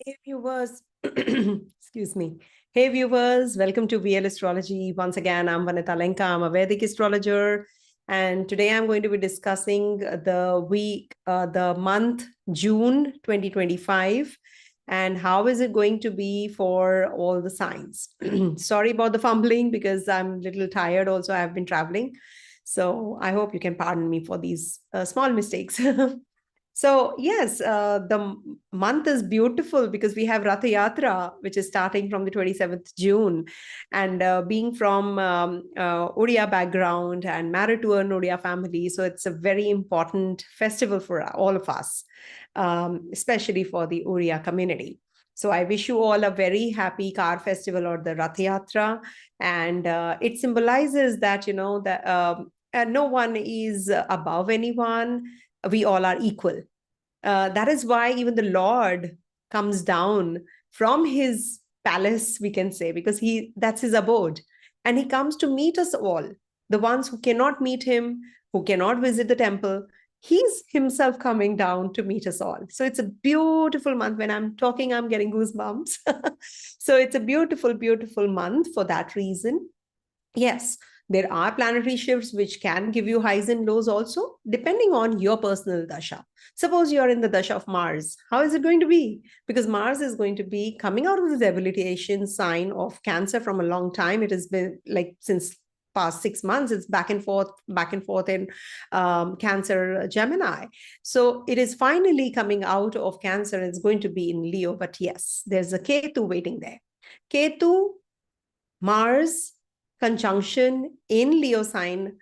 Hey viewers, excuse me. Hey viewers, welcome to VL Astrology. Once again, I'm Vanita Lenka. I'm a Vedic astrologer. And today I'm going to be discussing the month June 2025 and how is it going to be for all the signs. Sorry about the fumbling because I'm a little tired also. I've been traveling. So I hope you can pardon me for these small mistakes. So yes, the month is beautiful because we have Ratha Yatra, which is starting from the 27th June. And being from Odia background and married to an Odia family, so it's a very important festival for all of us, especially for the Odia community. So I wish you all a very happy car festival or the Ratha Yatra. And it symbolizes that, that no one is above anyone. We all are equal. That is why even the Lord comes down from his palace, we can say, because that's his abode. And he comes to meet us all, the ones who cannot meet him, who cannot visit the temple. He's himself coming down to meet us all. So it's a beautiful month. When I'm talking, I'm getting goosebumps. So it's a beautiful, beautiful month for that reason. Yes, there are planetary shifts which can give you highs and lows also, depending on your personal dasha. Suppose you're in the dasha of Mars. How is it going to be? Because Mars is going to be coming out of the debilitation sign of Cancer from a long time. It has been like since past 6 months, it's back and forth in Cancer, Gemini. So it is finally coming out of Cancer. It's going to be in Leo. But yes, there's a Ketu waiting there. Ketu, Mars, conjunction in Leo sign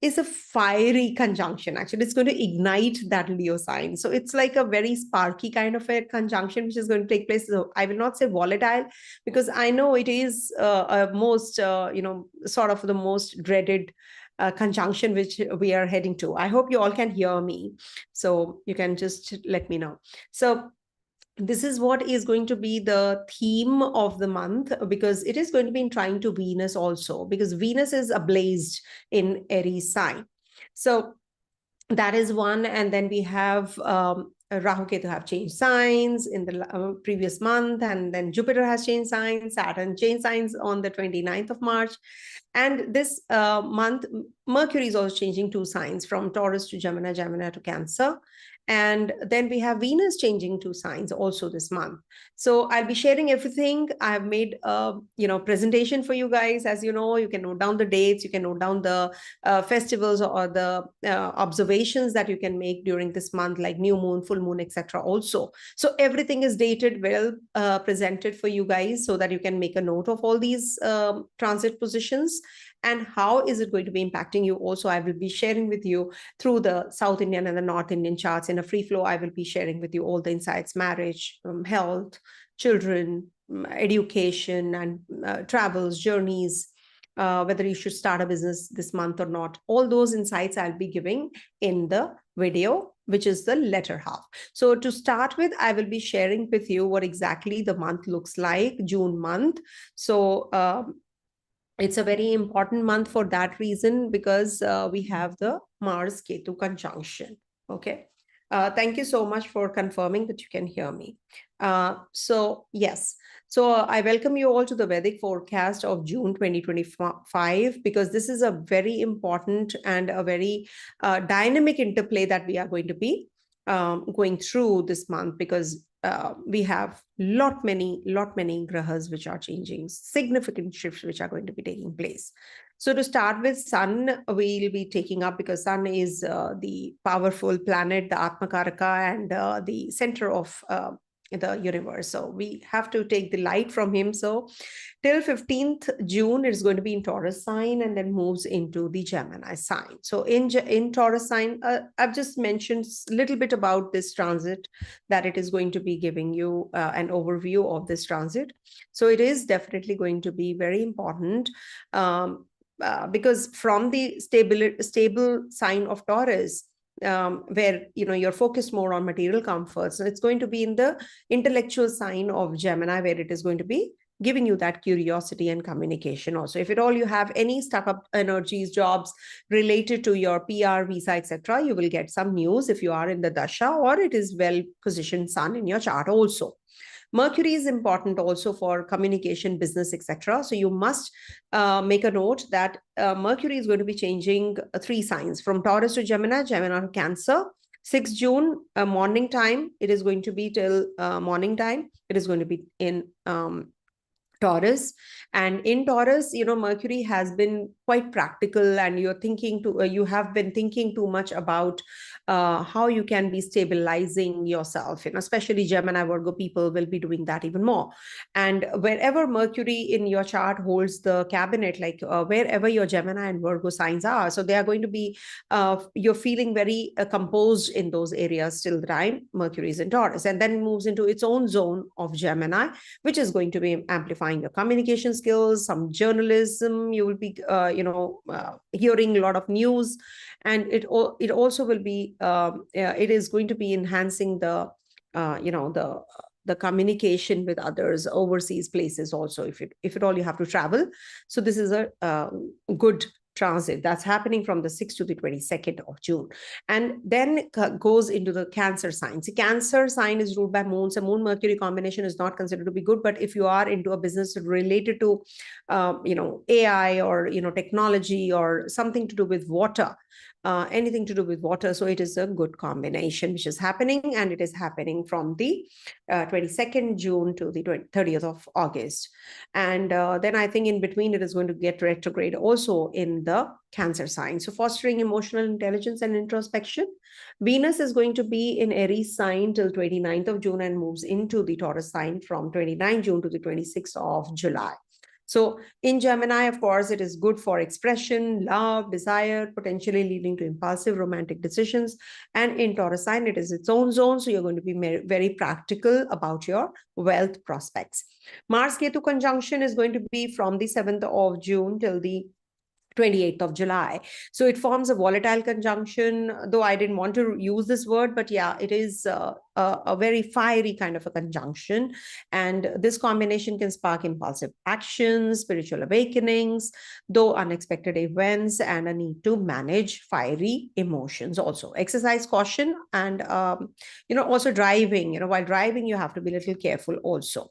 is a fiery conjunction. Actually, it's going to ignite that Leo sign. So it's like a very sparky kind of a conjunction, which is going to take place. So I will not say volatile, because I know it is sort of the most dreaded conjunction which we are heading to. I hope you all can hear me. So you can just let me know. So this is what is going to be the theme of the month, because it is going to be in trine to Venus also, because Venus is ablazed in Aries sign. So that is one. And then we have Rahu Ketu have changed signs in the previous month, and then Jupiter has changed signs, Saturn changed signs on the 29th of March. And this month, Mercury is also changing 2 signs from Taurus to Gemini, Gemini to Cancer. And then we have Venus changing 2 signs also this month. So I'll be sharing everything. I have made a presentation for you guys. As you know, you can note down the dates, you can note down the festivals or the observations that you can make during this month, like new moon, full moon, etc. also. So everything is dated, well presented for you guys, so that you can make a note of all these transit positions and how is it going to be impacting you. Also, I will be sharing with you through the South Indian and the North Indian charts in a free flow. I will be sharing with you all the insights: marriage, health, children, education, and travels, journeys, whether you should start a business this month or not. All those insights I'll be giving in the video, which is the latter half. So to start with, I will be sharing with you what exactly the month looks like, June month. So it's a very important month for that reason, because we have the Mars Ketu conjunction. Okay. Thank you so much for confirming that you can hear me. So yes. So I welcome you all to the Vedic forecast of June 2025, because this is a very important and a very dynamic interplay that we are going to be going through this month, because we have lot many grahas which are changing, significant shifts which are going to be taking place. So to start with, Sun we'll be taking up, because Sun is the powerful planet, the Atmakaraka, and the center of the universe. So we have to take the light from him. So till 15th June, it's going to be in Taurus sign and then moves into the Gemini sign. So in Taurus sign, I've just mentioned a little bit about this transit, that it is going to be giving you an overview of this transit. So it is definitely going to be very important, because from the stable sign of Taurus, where you're focused more on material comforts, so it's going to be in the intellectual sign of Gemini, where it is going to be giving you that curiosity and communication also. If at all you have any startup energies, jobs related to your PR, visa, etc., you will get some news if you are in the dasha, or it is well positioned sun in your chart also. Mercury is important also for communication, business, etc. So you must make a note that Mercury is going to be changing 3 signs from Taurus to Gemini, Gemini to Cancer. 6 June, morning time, it is going to be till morning time. It is going to be in Taurus. And in Taurus, Mercury has been quite practical, and you have been thinking too much about how you can be stabilizing yourself, especially Gemini Virgo people will be doing that even more. And wherever Mercury in your chart holds the cabinet, like wherever your Gemini and Virgo signs are, so they are going to be, you're feeling very composed in those areas till the time Mercury is in Taurus, and then moves into its own zone of Gemini, which is going to be amplifying your communication skills, some journalism. You will be, hearing a lot of news, and it also will be, it is going to be enhancing the, the communication with others, overseas places also, if at all you have to travel. So this is a good transit that's happening from the 6th to the 22nd of June. And then goes into the Cancer sign. The Cancer sign is ruled by Moon. So Moon Mercury combination is not considered to be good, but if you are into a business related to, AI or, technology or something to do with water, anything to do with water, so it is a good combination which is happening, and it is happening from the 22nd June to the 30th of August. And then I think in between it is going to get retrograde also in the Cancer sign. So fostering emotional intelligence and introspection. Venus is going to be in Aries sign till 29th of June and moves into the Taurus sign from 29 June to the 26th of July. So in Gemini, of course, it is good for expression, love, desire, potentially leading to impulsive romantic decisions. And in Taurus sign, it is its own zone. So you're going to be very practical about your wealth prospects. Mars-Ketu conjunction is going to be from the 7th of June till the 28th of July. So it forms a volatile conjunction, though I didn't want to use this word, but yeah, it is a very fiery kind of a conjunction. And this combination can spark impulsive actions, spiritual awakenings, though unexpected events, and a need to manage fiery emotions also. Exercise caution, and, also driving, while driving, you have to be a little careful also.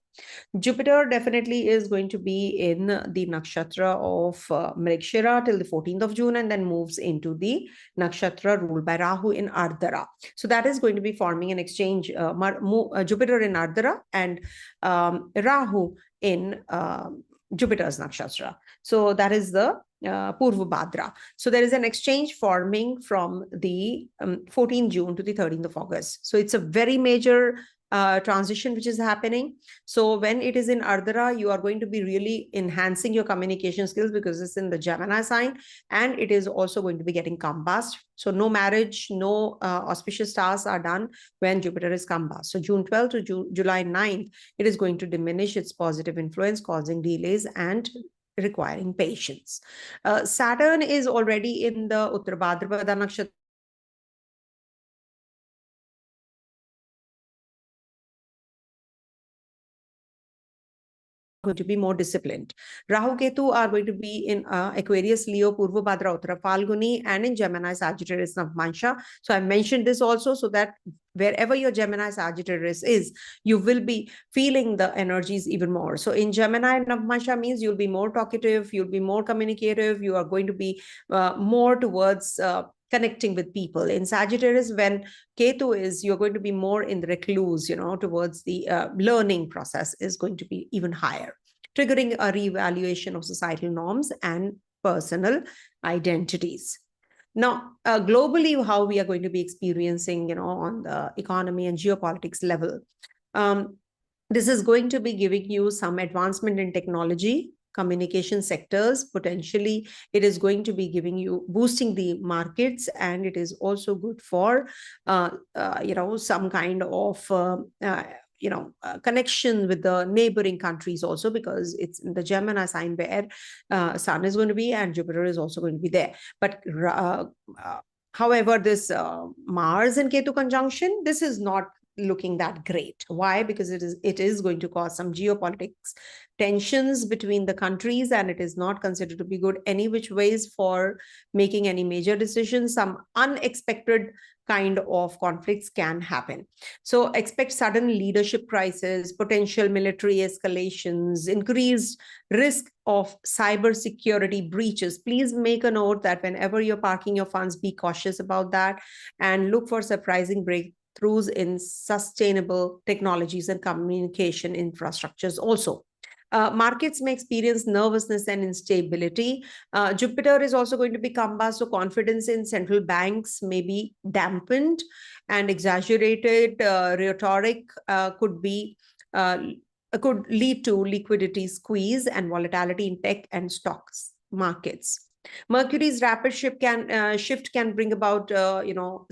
Jupiter definitely is going to be in the nakshatra of Mrigashira till the 14th of June, and then moves into the nakshatra ruled by Rahu in Ardhara. So that is going to be forming an exchange, Jupiter in Ardhara and Rahu in Jupiter's nakshatra. So that is the Purva Bhadra. So there is an exchange forming from the 14th June to the 13th of August. So it's a very major transition which is happening. So when it is in Ardhara, you are going to be really enhancing your communication skills because it's in the Gemini sign, and it is also going to be getting combust. So no marriage, no auspicious stars are done when Jupiter is combust. So June 12th to July 9th, it is going to diminish its positive influence, causing delays and requiring patience. Saturn is already in the Uttara Bhadrapada nakshatra, going to be more disciplined. Rahu Ketu are going to be in Aquarius, Leo, Purva Bhadra, Uttara Falguni, and in Gemini, Sagittarius, Navmansha. So I mentioned this also so that wherever your Gemini Sagittarius is, you will be feeling the energies even more. So in Gemini, Navmansha means you'll be more talkative, you'll be more communicative, you are going to be more towards connecting with people. In Sagittarius, when Ketu is, you're going to be more in the recluse, towards the learning process is going to be even higher, triggering a reevaluation of societal norms and personal identities. Now, globally, how we are going to be experiencing, on the economy and geopolitics level, this is going to be giving you some advancement in technology, communication sectors. Potentially it is going to be giving you, boosting the markets, and it is also good for some kind of connection with the neighboring countries also, because it's in the Gemini sign where Sun is going to be and Jupiter is also going to be there. But however, this Mars and Ketu conjunction, this is not looking that great. Why? Because it is going to cause some geopolitics tensions between the countries, and it is not considered to be good any which ways for making any major decisions. Some unexpected kind of conflicts can happen. So expect sudden leadership crisis, potential military escalations, increased risk of cybersecurity breaches. Please make a note that whenever you're parking your funds, be cautious about that and look for surprising breakthroughs in sustainable technologies and communication infrastructures also. Markets may experience nervousness and instability. Jupiter is also going to be combust, so confidence in central banks may be dampened, and exaggerated rhetoric could lead to liquidity squeeze and volatility in tech and stocks markets. Mercury's rapid shift can bring about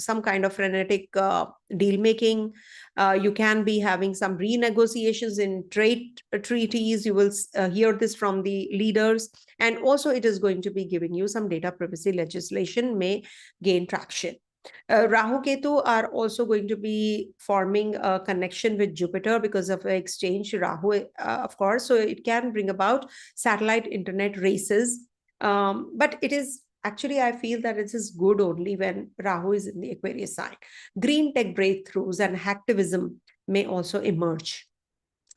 some kind of frenetic deal making. You can be having some renegotiations in trade treaties. You will hear this from the leaders, and also it is going to be giving you some data privacy legislation may gain traction. Rahu Ketu are also going to be forming a connection with Jupiter because of exchange Rahu, of course. So it can bring about satellite internet races. But it is actually, I feel that it is good only when Rahu is in the Aquarius sign. Green tech breakthroughs and hacktivism may also emerge.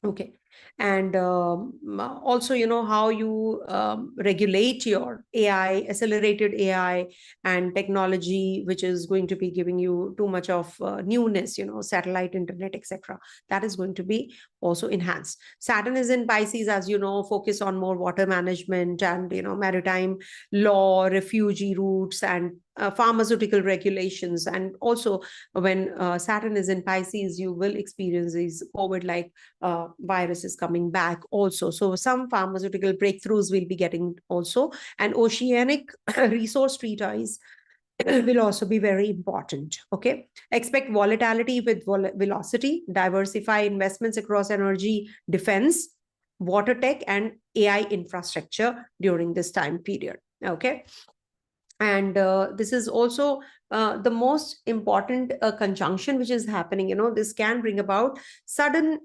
Okay. And also, how you regulate your AI, accelerated AI and technology, which is going to be giving you too much of newness, satellite internet, etc. That is going to be also enhanced. Saturn is in Pisces, as you know, focus on more water management and, maritime law, refugee routes, and pharmaceutical regulations. And also when Saturn is in Pisces, you will experience these COVID-like viruses coming back also. So some pharmaceutical breakthroughs will be getting also, and oceanic resource treaties will also be very important. Okay. Expect volatility with velocity, diversify investments across energy, defense, water tech, and AI infrastructure during this time period. Okay. And this is also the most important conjunction which is happening. This can bring about sudden,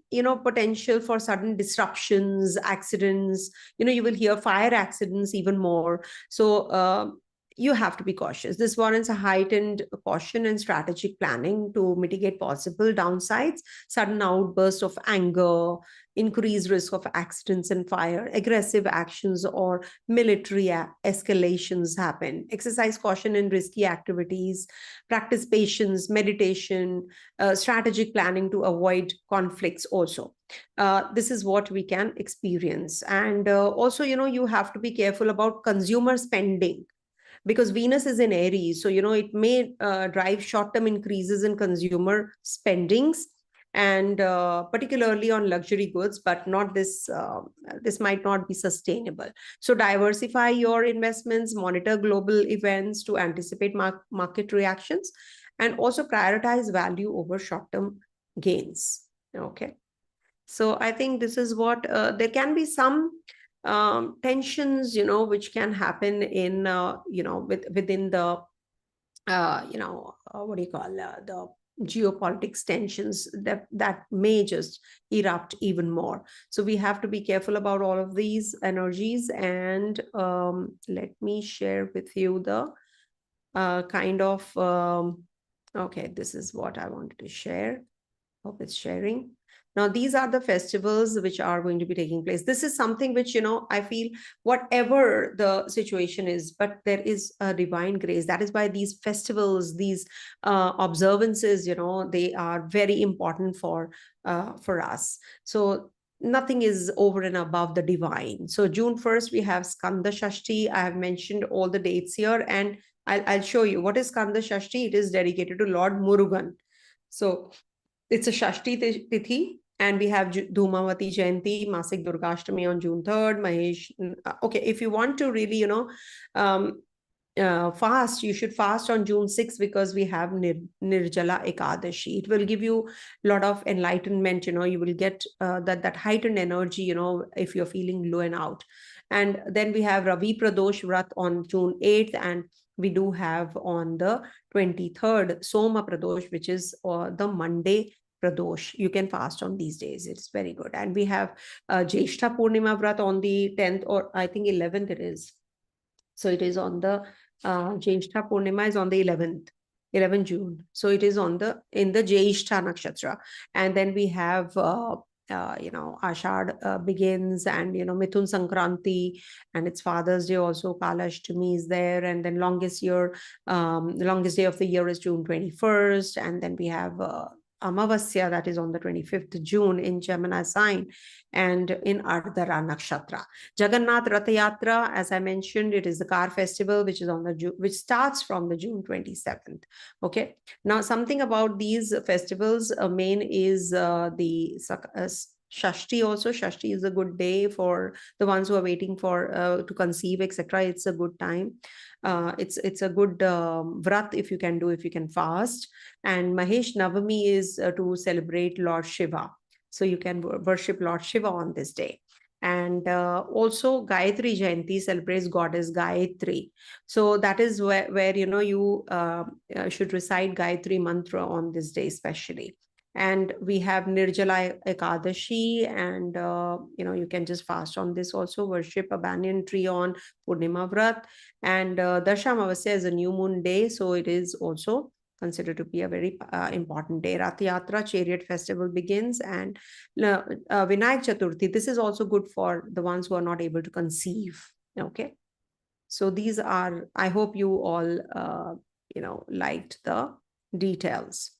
potential for sudden disruptions, accidents. You will hear fire accidents even more. So you have to be cautious. This warrants a heightened caution and strategic planning to mitigate possible downsides, sudden outbursts of anger, increased risk of accidents and fire, aggressive actions or military escalations happen. Exercise caution in risky activities, practice patience, meditation, strategic planning to avoid conflicts also. This is what we can experience. And also, you have to be careful about consumer spending, because Venus is in Aries. So, it may drive short-term increases in consumer spendings, and particularly on luxury goods, but not this, this might not be sustainable. So diversify your investments, monitor global events to anticipate market reactions, and also prioritize value over short-term gains. Okay. So I think this is what, there can be some tensions, which can happen in, within the, what do you call, the geopolitics tensions that may just erupt even more. So we have to be careful about all of these energies. And let me share with you the kind of, okay, this is what I wanted to share. Hope it's sharing. Now, these are the festivals which are going to be taking place. This is something which, I feel whatever the situation is, but there is a divine grace. That is why these festivals, these observances, they are very important for us. So nothing is over and above the divine. So June 1st, we have Skanda Shashti. I have mentioned all the dates here, and I'll show you what is Skanda Shashti. It is dedicated to Lord Murugan. So it's a Shashti Tithi, and we have Dhumavati Jayanti, Masik Durgashtami on June 3rd, Mahesh. Okay, if you want to really, fast, you should fast on June 6th, because we have Nirjala Ekadashi. It will give you a lot of enlightenment, you will get that heightened energy, if you're feeling low and out. And then we have Ravi Pradosh Vrat on June 8th, and we do have on the 23rd Soma Pradosh, which is the Monday Pradosh. You can fast on these days. It's very good. And we have Jyeshtha Purnima Vrat on the 10th, or I think 11th it is. So it is on the Jyeshtha Purnima is on the 11th June. So it is in the Jyeshtha Nakshatra. And then we have Ashad begins, and Mithun Sankranti, and it's Father's Day also. Kala Ashtami is there, and then the longest day of the year is June 21st, and then we have Amavasya, that is on the 25th June in Gemini sign and in Ardhara Nakshatra. Jagannath Rath Yatra, as I mentioned, it is the car festival which starts from the June 27th. Okay. Now, something about these festivals, main is the Shashti also. Shashti is a good day for the ones who are waiting for to conceive, etc. It's a good time. It's a good vrat if you can fast. And Mahesh Navami is to celebrate Lord Shiva. So you can worship Lord Shiva on this day. And also Gayatri Jayanti celebrates goddess Gayatri. So that is where you should recite Gayatri mantra on this day especially. And we have Nirjala Ekadashi, and you can just fast on this also, worship a banyan tree on Purnima Vrat. And Dashamavasya is a new moon day, so it is also considered to be a very important day. Rath Yatra, chariot festival begins, and Vinayak Chaturthi, this is also good for the ones who are not able to conceive. Okay. So these are, I hope you all, liked the details.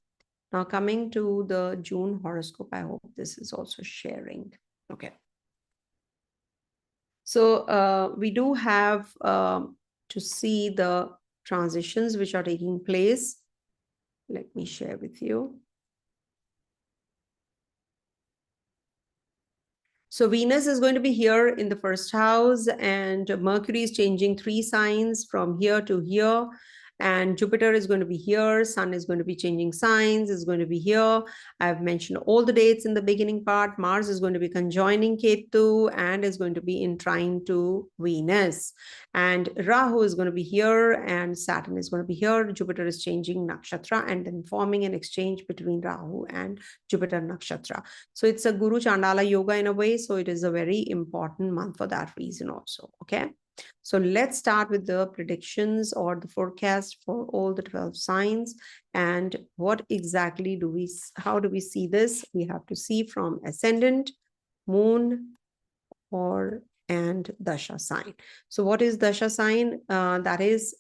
Now coming to the June horoscope, I hope this is also sharing. Okay. So we do have to see the transitions which are taking place. Let me share with you. So Venus is going to be here in the first house, and Mercury is changing 3 signs from here to here. And Jupiter is going to be here. Sun is going to be changing signs, is going to be here. I've mentioned all the dates in the beginning part. Mars is going to be conjoining Ketu and is going to be in trine to Venus. And Rahu is going to be here, and Saturn is going to be here. Jupiter is changing nakshatra and then forming an exchange between Rahu and Jupiter nakshatra. So it's a Guru Chandala yoga in a way. So it is a very important month for that reason also. Okay. So let's start with the predictions or the forecast for all the 12 signs. And what exactly how do we see this? We have to see from ascendant, moon, and dasha sign. So what is dasha sign? That is,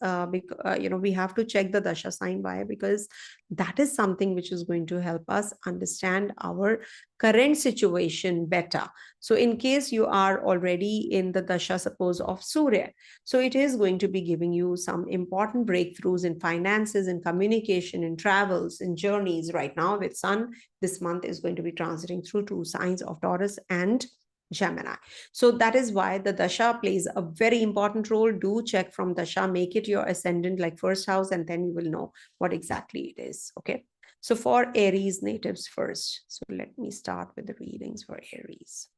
we have to check the dasha sign. Why? Because that is something which is going to help us understand our current situation better. So in case you are already in the dasha, suppose of Surya, so it is going to be giving you some important breakthroughs in finances, in communication, in travels, in journeys. Right now with Sun, this month is going to be transiting through 2 signs of Taurus and Gemini. So that is why the dasha plays a very important role. Do check from dasha, make it your ascendant like first house, and then you will know what exactly it is. Okay. So for Aries natives first. So let me start with the readings for Aries.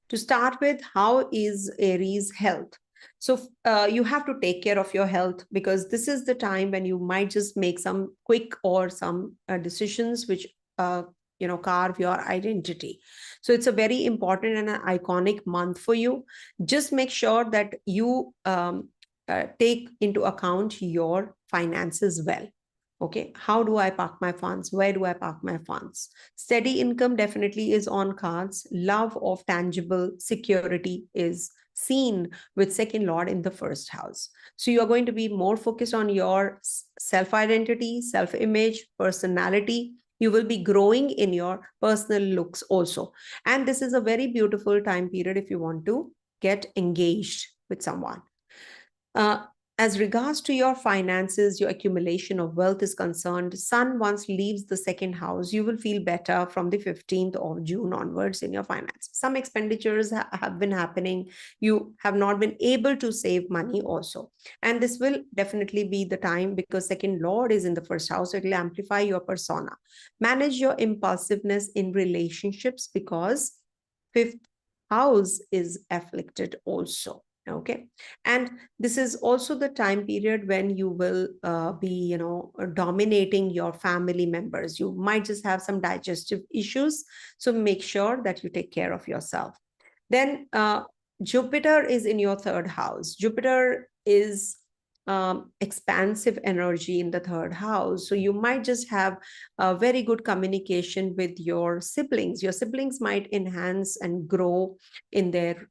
To start with, how is Aries health? So you have to take care of your health, because this is the time when you might just make some quick or some decisions which carve your identity. So it's a very important and an iconic month for you. Just make sure that you take into account your finances well. Okay, how do I park my funds? Where do I park my funds? Steady income definitely is on cards. Love of tangible security is seen with second lord in the first house. So you are going to be more focused on your self-identity, self-image, personality. You will be growing in your personal looks also. And this is a very beautiful time period if you want to get engaged with someone. As regards to your finances, your accumulation of wealth is concerned, Sun once leaves the second house, you will feel better from the 15th of June onwards in your finances. Some expenditures have been happening. You have not been able to save money also. And this will definitely be the time, because second lord is in the first house. It will amplify your persona. Manage your impulsiveness in relationships, because 5th house is afflicted also. Okay. And this is also the time period when you will be, dominating your family members. You might just have some digestive issues. So make sure that you take care of yourself. Then Jupiter is in your third house. Jupiter is expansive energy in the third house. So you might just have a very good communication with your siblings. Your siblings might enhance and grow in their,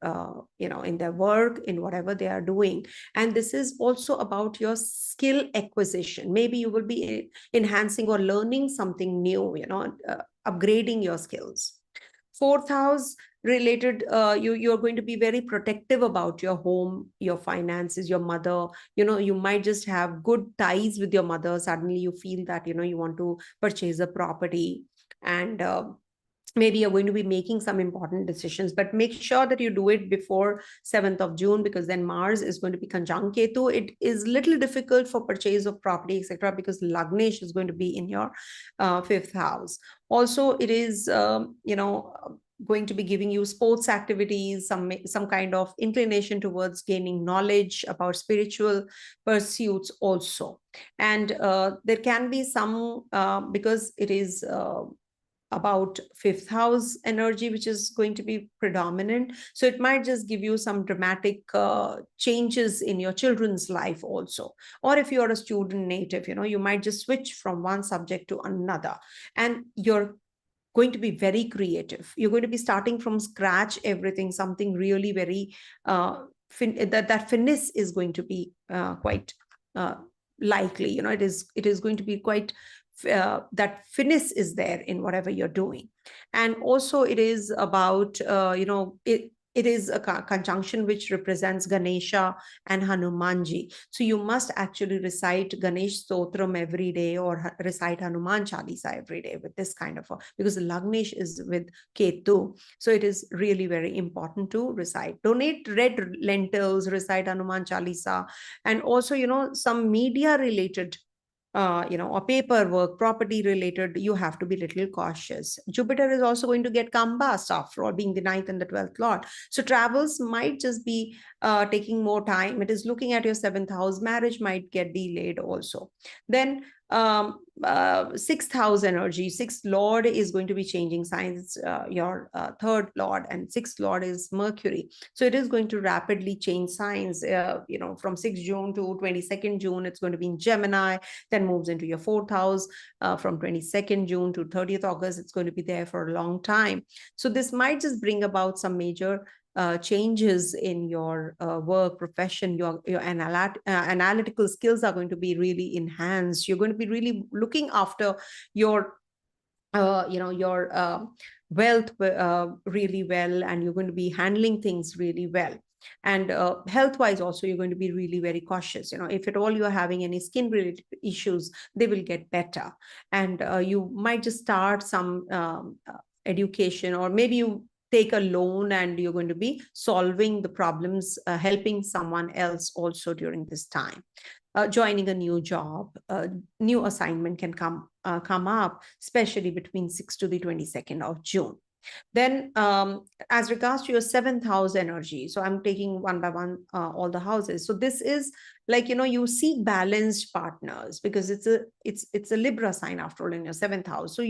in their work, in whatever they are doing. And this is also about your skill acquisition. Maybe you will be enhancing or learning something new, upgrading your skills. Fourth house related, you're going to be very protective about your home, your finances, your mother. You might just have good ties with your mother. Suddenly you feel that you want to purchase a property, and maybe you're going to be making some important decisions, but make sure that you do it before 7th of June, because then Mars is going to be conjunct Ketu. It is little difficult for purchase of property, etc., because Lagnesh is going to be in your fifth house. Also, it is going to be giving you sports activities, some kind of inclination towards gaining knowledge about spiritual pursuits also. And there can be some, because it is about fifth house energy, which is going to be predominant. So it might just give you some dramatic changes in your children's life also. Or if you're a student native, you might just switch from one subject to another. And you're going to be very creative. You're going to be starting from scratch, everything, something really very, that finesse is going to be quite likely. It is going to be quite, that finesse is there in whatever you're doing. And also it is about, it is a conjunction which represents Ganesha and Hanumanji. So you must actually recite Ganesh Stotram every day, or recite Hanuman Chalisa every day with this kind of because Lagnesh is with Ketu. So it is really very important to recite. Donate red lentils, recite Hanuman Chalisa. And also, some media related or paperwork, property related, you have to be a little cautious. Jupiter is also going to get combust, after all, being the 9th and the 12th lord. So travels might just be taking more time. It is looking at your 7th house. Marriage might get delayed also. Then sixth house energy. Sixth lord is going to be changing signs. Your third lord and sixth lord is Mercury. So it is going to rapidly change signs. From 6th June to 22nd June, it's going to be in Gemini, then moves into your fourth house. From 22nd June to 30th August, it's going to be there for a long time. So this might just bring about some major changes in your work profession. Your analytical skills are going to be really enhanced. You're going to be really looking after your wealth really well, and you're going to be handling things really well. And health wise also, you're going to be really very cautious. If at all you're having any skin related issues, they will get better. And you might just start some education, or maybe you take a loan and you're going to be solving the problems, helping someone else also during this time. Joining a new job, a new assignment can come up, especially between 6th to the 22nd of June. Then as regards to your 7th house energy, so I'm taking one by one all the houses. So this is like, you seek balanced partners, because it's a Libra sign after all in your 7th house. So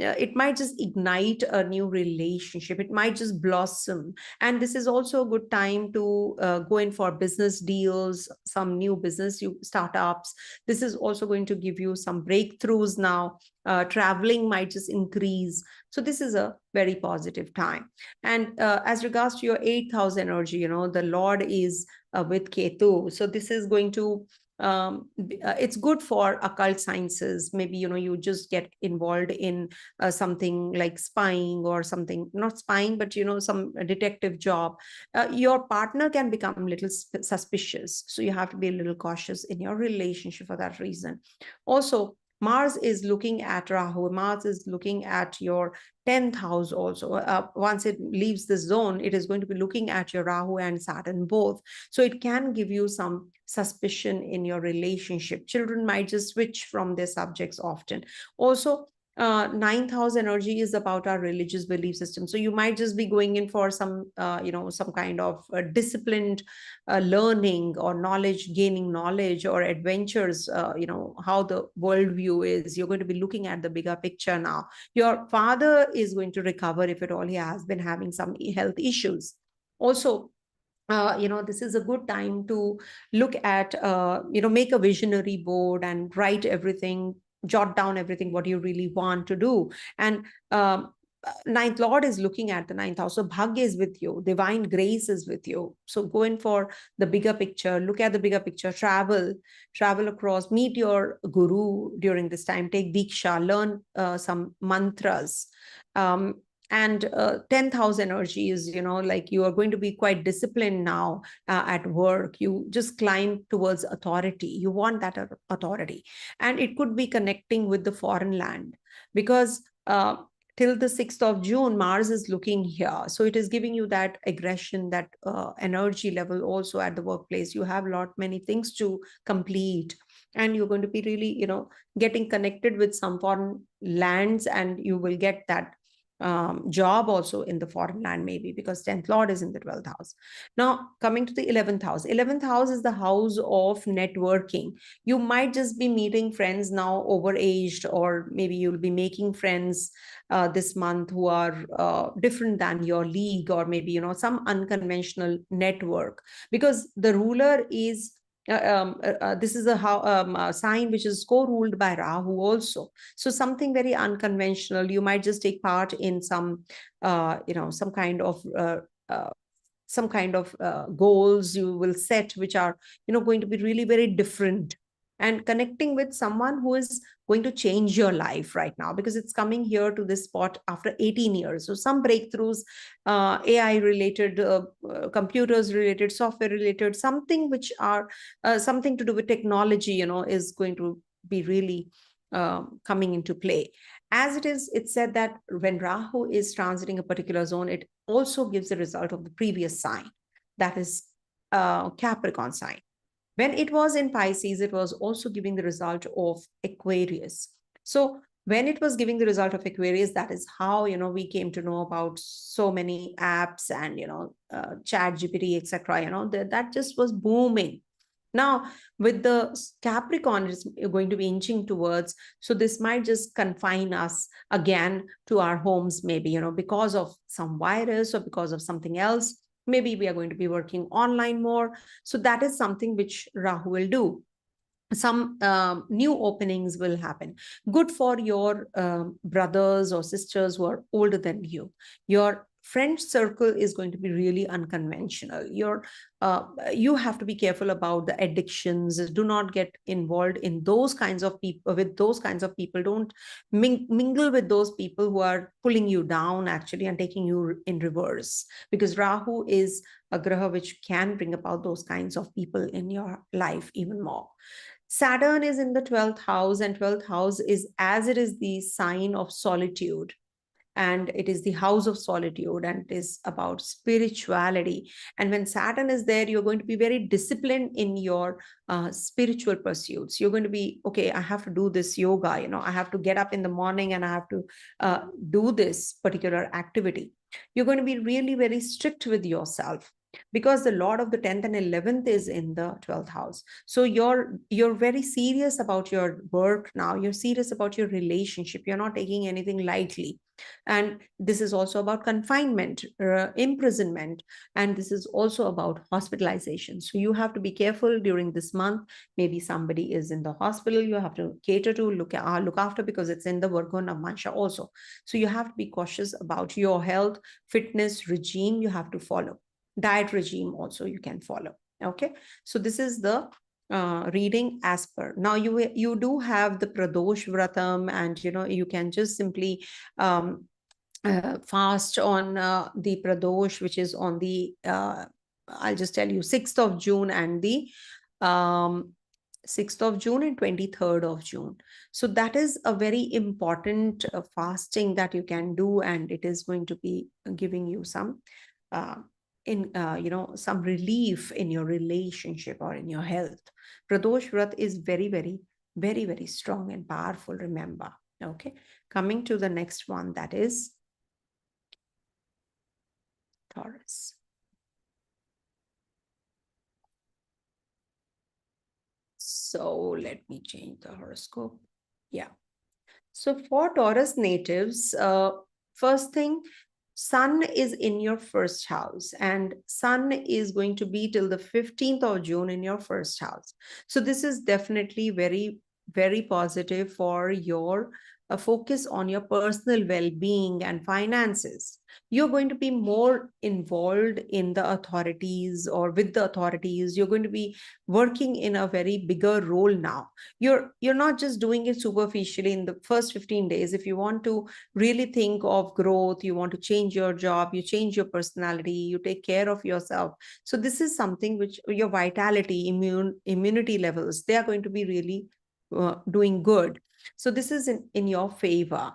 it might just ignite a new relationship. It might just blossom. And this is also a good time to go in for business deals, some new business startups. This is also going to give you some breakthroughs now. Traveling might just increase. So this is a very positive time. And as regards to your 8th house energy, the Lord is with Ketu. So this is going to it's good for occult sciences. Maybe you just get involved in something like spying, or something, not spying, but some detective job. Your partner can become a little suspicious, so you have to be a little cautious in your relationship for that reason. Also, Mars is looking at Rahu. Mars is looking at your 10th house also. Once it leaves the zone, it is going to be looking at your Rahu and Saturn both. So it can give you some suspicion in your relationship. Children might just switch from their subjects often. Also, ninth house energy is about our religious belief system. So you might just be going in for some, some kind of disciplined learning or knowledge, gaining knowledge or adventures, how the worldview is. You're going to be looking at the bigger picture now. Your father is going to recover, if at all he has been having some health issues. Also, this is a good time to look at, make a visionary board and write everything, jot down everything what you really want to do. And ninth lord is looking at the ninth house, so bhagya is with you, divine grace is with you. So go in for the bigger picture, look at the bigger picture, travel across, meet your guru during this time, take diksha, learn some mantras. And 10th house energy is, like you are going to be quite disciplined now at work. You just climb towards authority, you want that authority. And it could be connecting with the foreign land, because till the 6th of June, Mars is looking here. So it is giving you that aggression, that energy level also at the workplace. You have many things to complete. And you're going to be really, getting connected with some foreign lands, and you will get that job also in the foreign land, maybe because 10th lord is in the 12th house. Now coming to the 11th house. 11th house is the house of networking. You might just be meeting friends now, overaged, or maybe you'll be making friends this month who are different than your league, or maybe some unconventional network, because the ruler is this is a sign which is co-ruled by Rahu also. So something very unconventional. You might just take part in some, some kind of goals you will set, which are, going to be really very different, and connecting with someone who is going to change your life right now, because it's coming here to this spot after 18 years. So some breakthroughs, AI related, computers related, software related, something which are something to do with technology, is going to be really coming into play. As it is, it's said that when Rahu is transiting a particular zone, it also gives the result of the previous sign, that is Capricorn sign. When it was in Pisces, it was also giving the result of Aquarius. So when it was giving the result of Aquarius, that is how, we came to know about so many apps and, chat GPT, etc. That just was booming. Now, with the Capricorn, it's going to be inching towards, so this might just confine us again to our homes, maybe, because of some virus or because of something else. Maybe we are going to be working online more. So that is something which Rahu will do. Some new openings will happen. Good for your brothers or sisters who are older than you. Your friend circle is going to be really unconventional. You have to be careful about the addictions. Do not get involved in those kinds of people. With those kinds of people, don't mingle with those people who are pulling you down actually and taking you in reverse, because Rahu is a graha which can bring about those kinds of people in your life even more. Saturn is in the 12th house, and 12th house is, as it is the sign of solitude, and it is the house of solitude, and it is about spirituality. And when Saturn is there, you're going to be very disciplined in your spiritual pursuits. You're going to be, okay, I have to do this yoga, I have to get up in the morning and I have to do this particular activity. You're going to be really very strict with yourself, because the lord of the 10th and 11th is in the 12th house. So you're very serious about your work now. You're serious about your relationship. You're not taking anything lightly. And this is also about confinement, imprisonment, and this is also about hospitalization. So you have to be careful during this month. Maybe somebody is in the hospital, you have to cater to, look after, because it's in the Virgo Navamsha also. So you have to be cautious about your health, fitness regime you have to follow. Diet regime also you can follow. Okay, so this is the reading as per. Now you do have the Pradosh Vratam, and you can just simply fast on the Pradosh, which is on the I'll just tell you 6th of June and the 6th of June and 23rd of June. So that is a very important fasting that you can do, and it is going to be giving you some some relief in your relationship or in your health. Pradosh Vrat is very, very, very, very strong and powerful, remember. Okay, coming to the next one, that is Taurus. So let me change the horoscope. Yeah. So for Taurus natives, first thing, Sun is in your first house, and Sun is going to be till the 15th of June in your first house. So this is definitely very, very positive for your focus on your personal well-being and finances. You're going to be more involved in the authorities or with the authorities. You're going to be working in a very bigger role now. You're not just doing it superficially in the first 15 days. If you want to really think of growth, you want to change your job, you change your personality, you take care of yourself. So this is something which your vitality, immunity levels, they are going to be really doing good. So this is in your favor.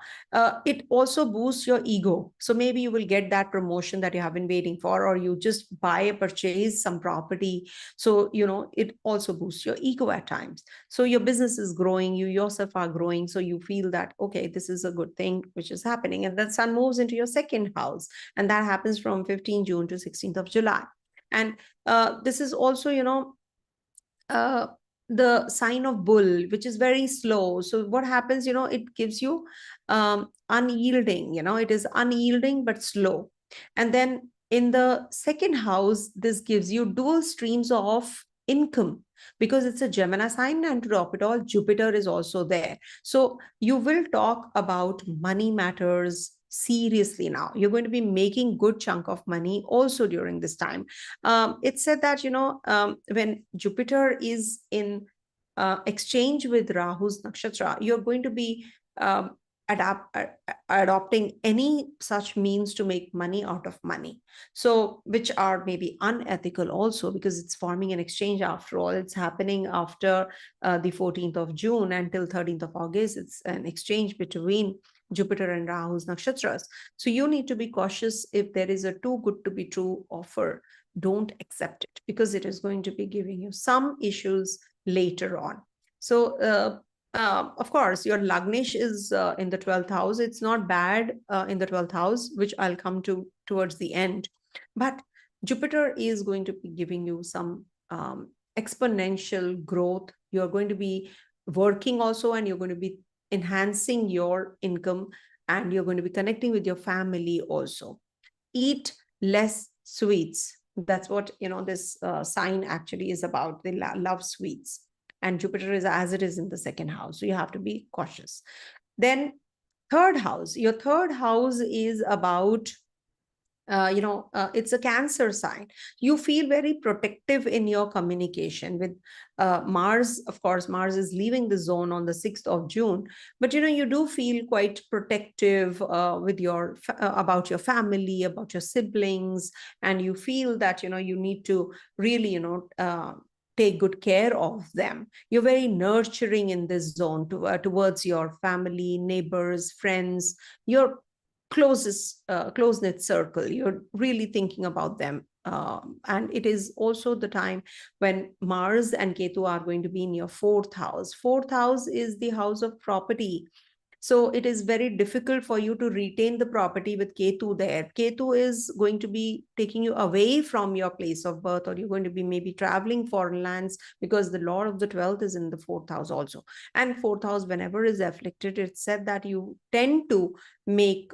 It also boosts your ego. So maybe you will get that promotion that you have been waiting for, or you just buy a purchase some property. So, it also boosts your ego at times. So your business is growing, you yourself are growing. So you feel that, okay, this is a good thing which is happening. And then Sun moves into your second house. And that happens from 15 June to 16th of July. And this is also, uh, the sign of bull, which is very slow. So what happens, it gives you unyielding, it is unyielding but slow. And then in the second house, this gives you dual streams of income, because it's a Gemini sign, and to top it all, Jupiter is also there. So you will talk about money matters seriously now. You're going to be making good chunk of money also during this time. It's said that, when Jupiter is in exchange with Rahu's nakshatra, you're going to be adopting any such means to make money out of money. So, which are maybe unethical also, because it's forming an exchange after all. It's happening after the 14th of June until 13th of August. It's an exchange between Jupiter and Rahu's nakshatras. So you need to be cautious. If there is a too good to be true offer, don't accept it, because it is going to be giving you some issues later on. So, of course, your Lagnesh is in the 12th house. It's not bad in the 12th house, which I'll come to towards the end. But Jupiter is going to be giving you some exponential growth. You're going to be working also, and you're going to be enhancing your income, and you're going to be connecting with your family also. Eat less sweets. That's what, this sign actually is about. They love sweets. And Jupiter is as it is in the second house. So you have to be cautious. Then third house. Your third house is about it's a Cancer sign. You feel very protective in your communication with Mars. Of course, Mars is leaving the zone on the 6th of June, but you do feel quite protective with your about your family, about your siblings, and you feel that you need to really take good care of them. You're very nurturing in this zone towards your family, neighbors, friends, your close knit circle. You're really thinking about them. And it is also the time when Mars and Ketu are going to be in your fourth house. Fourth house is the house of property. So it is very difficult for you to retain the property with Ketu there. Ketu is going to be taking you away from your place of birth, or you're going to be maybe traveling foreign lands, because the Lord of the 12th is in the fourth house also. And fourth house, whenever is afflicted, it's said that you tend to make,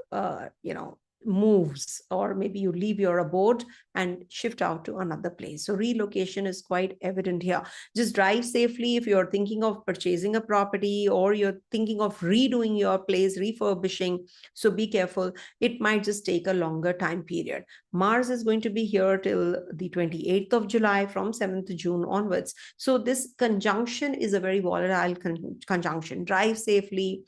moves, or maybe you leave your abode and shift out to another place. So relocation is quite evident here. Just drive safely if you're thinking of purchasing a property, or you're thinking of redoing your place, refurbishing. So be careful. It might just take a longer time period. Mars is going to be here till the 28th of July from 7th June onwards. So this conjunction is a very volatile conjunction. Drive safely.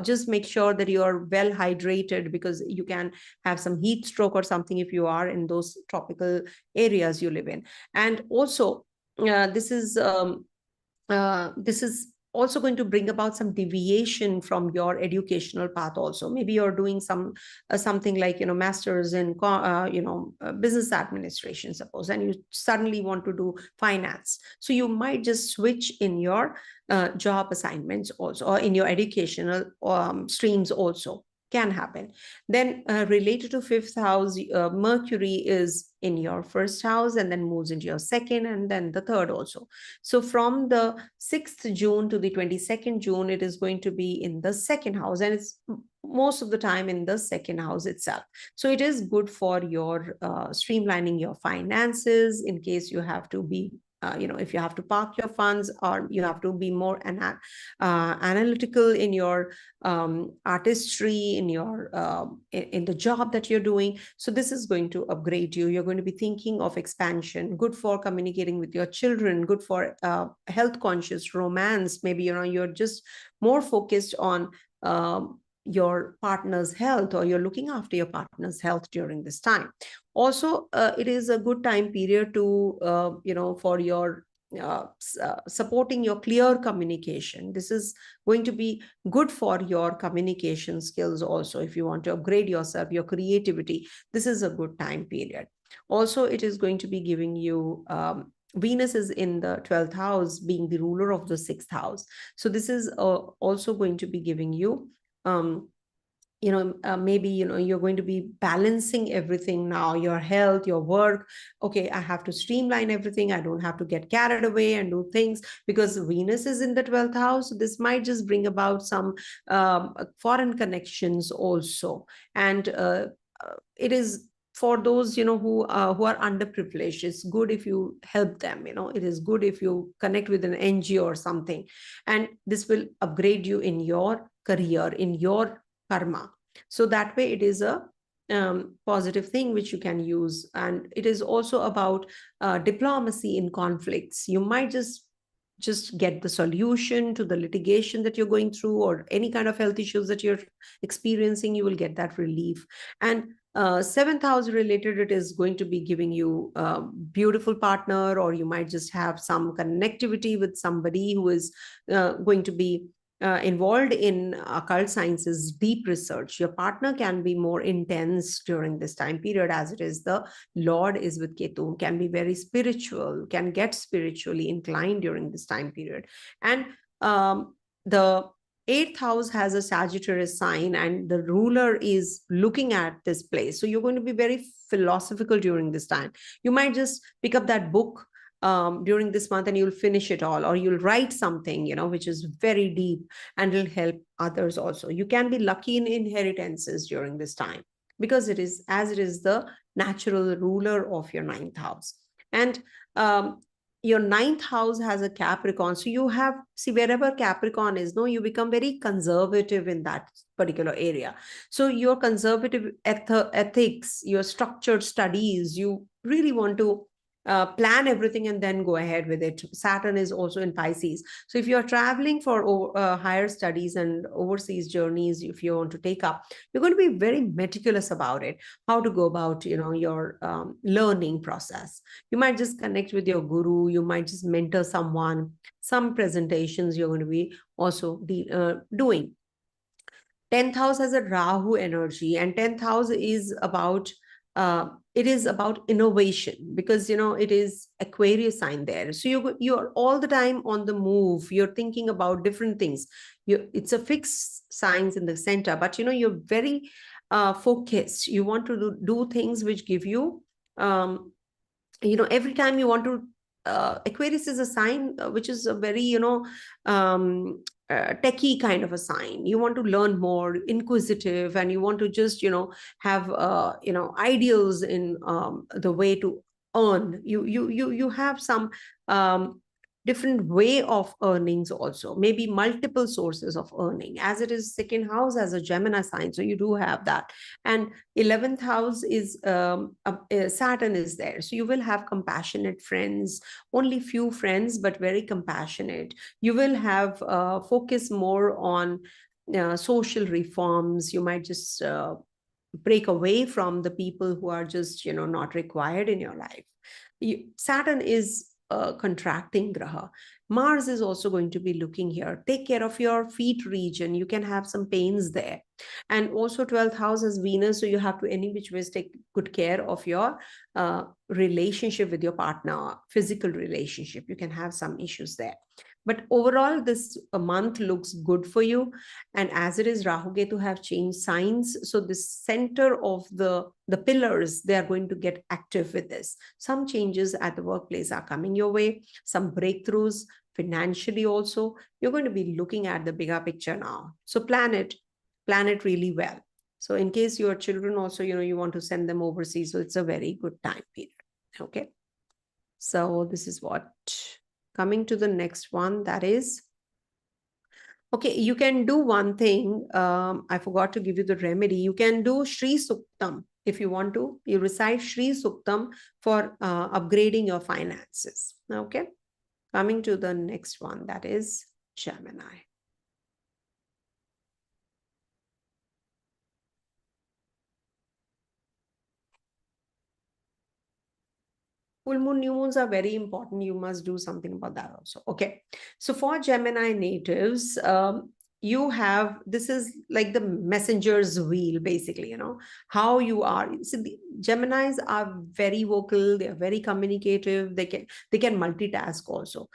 Just make sure that you're well hydrated, because you can have some heat stroke or something if you are in those tropical areas you live in. And also, this is also going to bring about some deviation from your educational path also. Maybe you're doing something like, masters in business administration, suppose, and you suddenly want to do finance. So you might just switch in your job assignments also, or in your educational streams also. Can happen. Then related to fifth house, Mercury is in your first house and then moves into your second and then the third also. So from the 6th June to the 22nd June, it is going to be in the second house, and it's most of the time in the second house itself. So it is good for your streamlining your finances, in case you have to be if you have to park your funds, or you have to be more analytical in your artistry, in your in the job that you're doing. So this is going to upgrade you. You're going to be thinking of expansion, good for communicating with your children, good for health conscious romance. Maybe you're just more focused on your partner's health, or you're looking after your partner's health during this time. Also, it is a good time period to for your supporting your clear communication. This is going to be good for your communication skills also. If you want to upgrade yourself, your creativity, this is a good time period. Also, it is going to be giving you Venus is in the 12th house, being the ruler of the 6th house. So this is also going to be giving you maybe you're going to be balancing everything now, your health, your work. Okay, I have to streamline everything, I don't have to get carried away and do things, because Venus is in the 12th house. So this might just bring about some foreign connections also. And it is for those who are underprivileged. It's good if you help them. It is good if you connect with an NGO or something, and this will upgrade you in your career, in your karma. So that way it is a positive thing which you can use. And it is also about diplomacy in conflicts. You might just get the solution to the litigation that you're going through, or any kind of health issues that you're experiencing. You will get that relief. And 7th house related, it is going to be giving you a beautiful partner, or you might just have some connectivity with somebody who is going to be involved in occult sciences, deep research. Your partner can be more intense during this time period, as it is the Lord is with Ketu, can be very spiritual, can get spiritually inclined during this time period. And the 8th house has a Sagittarius sign, and the ruler is looking at this place. So you're going to be very philosophical during this time. You might just pick up that book during this month and you'll finish it all, or you'll write something which is very deep and will help others also. You can be lucky in inheritances during this time, because it is the natural ruler of your 9th house. And your 9th house has a Capricorn. So you have, see, wherever Capricorn is, you become very conservative in that particular area. So your conservative ethics, your structured studies, you really want to plan everything and then go ahead with it. Saturn is also in Pisces. So if you're traveling for higher studies and overseas journeys, if you want to take up, you're going to be very meticulous about it, how to go about, your learning process. You might just connect with your guru. You might just mentor someone. Some presentations you're going to be also doing. 10th house has a Rahu energy, and 10th house is about it is about innovation, because it is Aquarius sign there. So you're all the time on the move. You're thinking about different things. It's a fixed signs in the center, but you're very focused. You want to do things which give you every time you want to Aquarius is a sign which is a very techie kind of a sign. You want to learn more, inquisitive, and you want to just have ideals in the way to earn. You have some different way of earnings also, maybe multiple sources of earning, as it is second house as a Gemini sign. So you do have that. And 11th house is Saturn is there. So you will have compassionate friends, only few friends, but very compassionate. You will have focus more on social reforms. You might just break away from the people who are just not required in your life. Saturn is contracting graha. Mars is also going to be looking here. Take care of your feet region. You can have some pains there. And also 12th house is Venus, so you have to any which ways take good care of your relationship with your partner, physical relationship. You can have some issues there. But overall, this month looks good for you. And as it is, Rahu Ketu have changed signs. So the center of the pillars, they are going to get active with this. Some changes at the workplace are coming your way, some breakthroughs financially also. You're going to be looking at the bigger picture now. So plan it really well. So in case your children also, you want to send them overseas, so it's a very good time period. Okay. So this is what. Coming to the next one, that is, okay, you can do one thing. I forgot to give you the remedy. You can do Shri Suktam if you want to. You recite Shri Suktam for upgrading your finances. Okay. Coming to the next one, that is Gemini. Full moon, new moons are very important. You must do something about that also. Okay. So for Gemini natives, you have, this is like the messenger's wheel, basically, how you are. See, the Geminis are very vocal. They are very communicative. They can multitask also.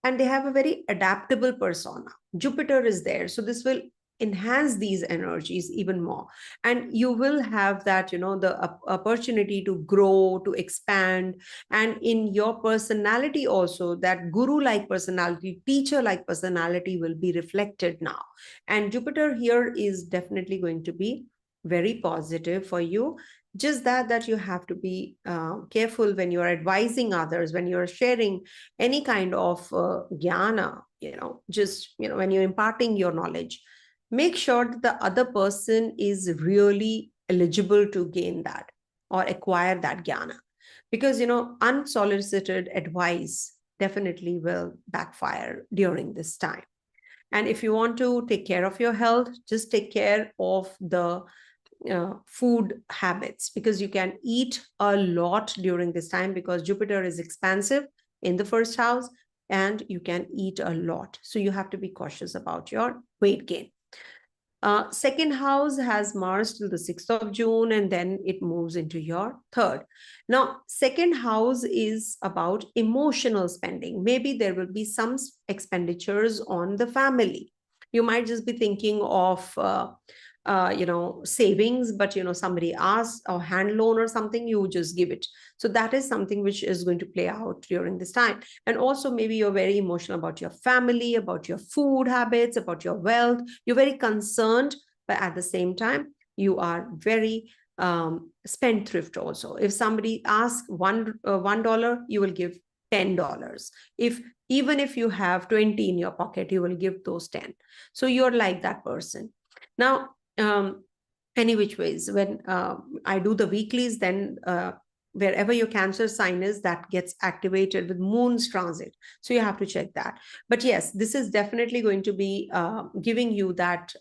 And they have a very adaptable persona. Jupiter is there. So this will enhance these energies even more, and you will have that the opportunity to grow, to expand, and in your personality also, that guru like personality, teacher like personality will be reflected now. And Jupiter here is definitely going to be very positive for you. Just that you have to be careful when you're advising others, when you're sharing any kind of jnana, when you're imparting your knowledge. Make sure that the other person is really eligible to gain that or acquire that jnana. Because, unsolicited advice definitely will backfire during this time. And if you want to take care of your health, just take care of the food habits, because you can eat a lot during this time, because Jupiter is expansive in the first house and you can eat a lot. So you have to be cautious about your weight gain. Second house has Mars till the 6th of June, and then it moves into your third. Now, second house is about emotional spending. Maybe there will be some expenditures on the family. You might just be thinking of savings, but somebody asks, or hand loan or something, you just give it. So that is something which is going to play out during this time. And also maybe you're very emotional about your family, about your food habits, about your wealth. You're very concerned, but at the same time you are very spendthrift also. If somebody asks $1, you will give $10. Even if you have 20 in your pocket, you will give those 10. So you're like that person. Now, any which ways, when I do the weeklies, then wherever your Cancer sign is, that gets activated with Moon's transit. So you have to check that. But yes, this is definitely going to be giving you that,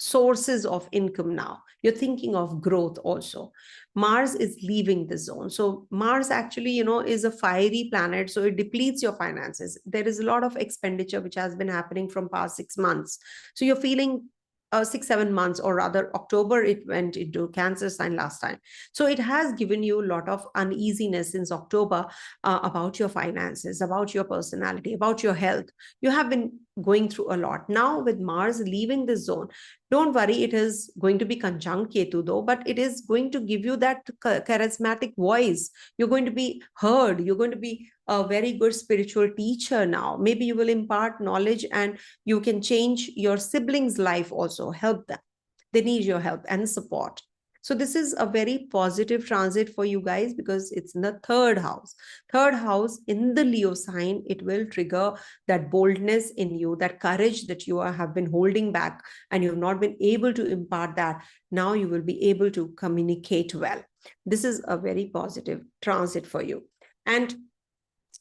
sources of income now. You're thinking of growth also. Mars is leaving the zone. So Mars actually, is a fiery planet. So it depletes your finances. There is a lot of expenditure which has been happening from past 6 months. So you're feeling 6-7 months, or rather October, it went into Cancer sign last time. So it has given you a lot of uneasiness since October about your finances, about your personality, about your health. You have been going through a lot. Now with Mars leaving this zone, don't worry, it is going to be conjunct Ketu though, but it is going to give you that charismatic voice. You're going to be heard. You're going to be a very good spiritual teacher now. Maybe you will impart knowledge, and you can change your siblings' life also, help them. They need your help and support. So this is a very positive transit for you guys, because it's in the third house. Third house in the Leo sign, it will trigger that boldness in you, that courage that you have been holding back and you have not been able to impart that. Now you will be able to communicate well. This is a very positive transit for you. And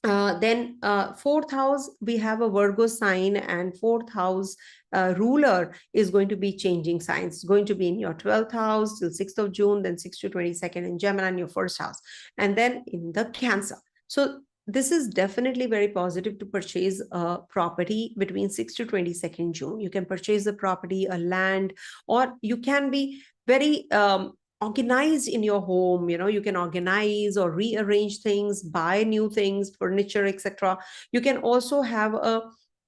then fourth house, we have a Virgo sign, and fourth house ruler is going to be changing signs. It's going to be in your 12th house till 6th of June, then 6th to 22nd in Gemini in your first house, and then in the Cancer. So this is definitely very positive to purchase a property between 6 to 22nd June. You can purchase a property, a land, or you can be very organized in your home. You can organize or rearrange things, buy new things, furniture, etc. You can also have a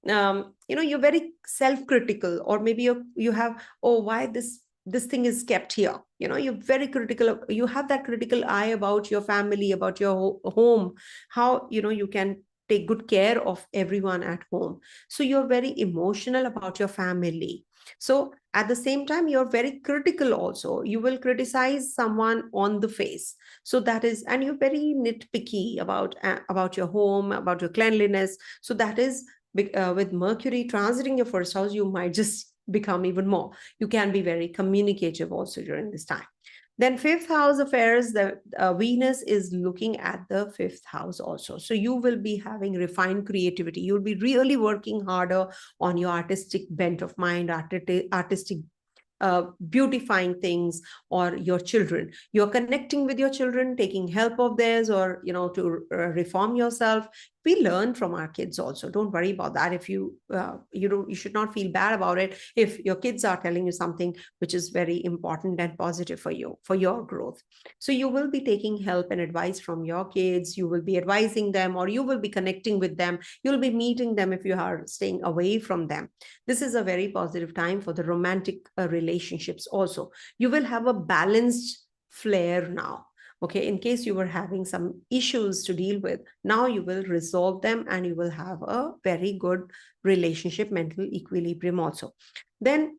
you're very self-critical, or maybe you have, oh, why this thing is kept here. You're very critical. You have that critical eye about your family, about your home, how you can take good care of everyone at home. So you're very emotional about your family. So at the same time, you're very critical also. You will criticize someone on the face. So that is, and you're very nitpicky about your home, about your cleanliness. So that is, with Mercury transiting your first house, you might just become even more. You can be very communicative also during this time. Then fifth house affairs, the Venus is looking at the fifth house also. So you will be having refined creativity. You'll be really working harder on your artistic bent of mind, artistic beautifying things, or your children. You're connecting with your children, taking help of theirs, or to reform yourself. We learn from our kids also. Don't worry about that. If you should not feel bad about it if your kids are telling you something which is very important and positive for you, for your growth. So you will be taking help and advice from your kids. You will be advising them, or you will be connecting with them. You'll be meeting them if you are staying away from them. This is a very positive time for the romantic relationships also. You will have a balanced flair now. Okay, in case you were having some issues to deal with, now you will resolve them, and you will have a very good relationship, mental equilibrium also. Then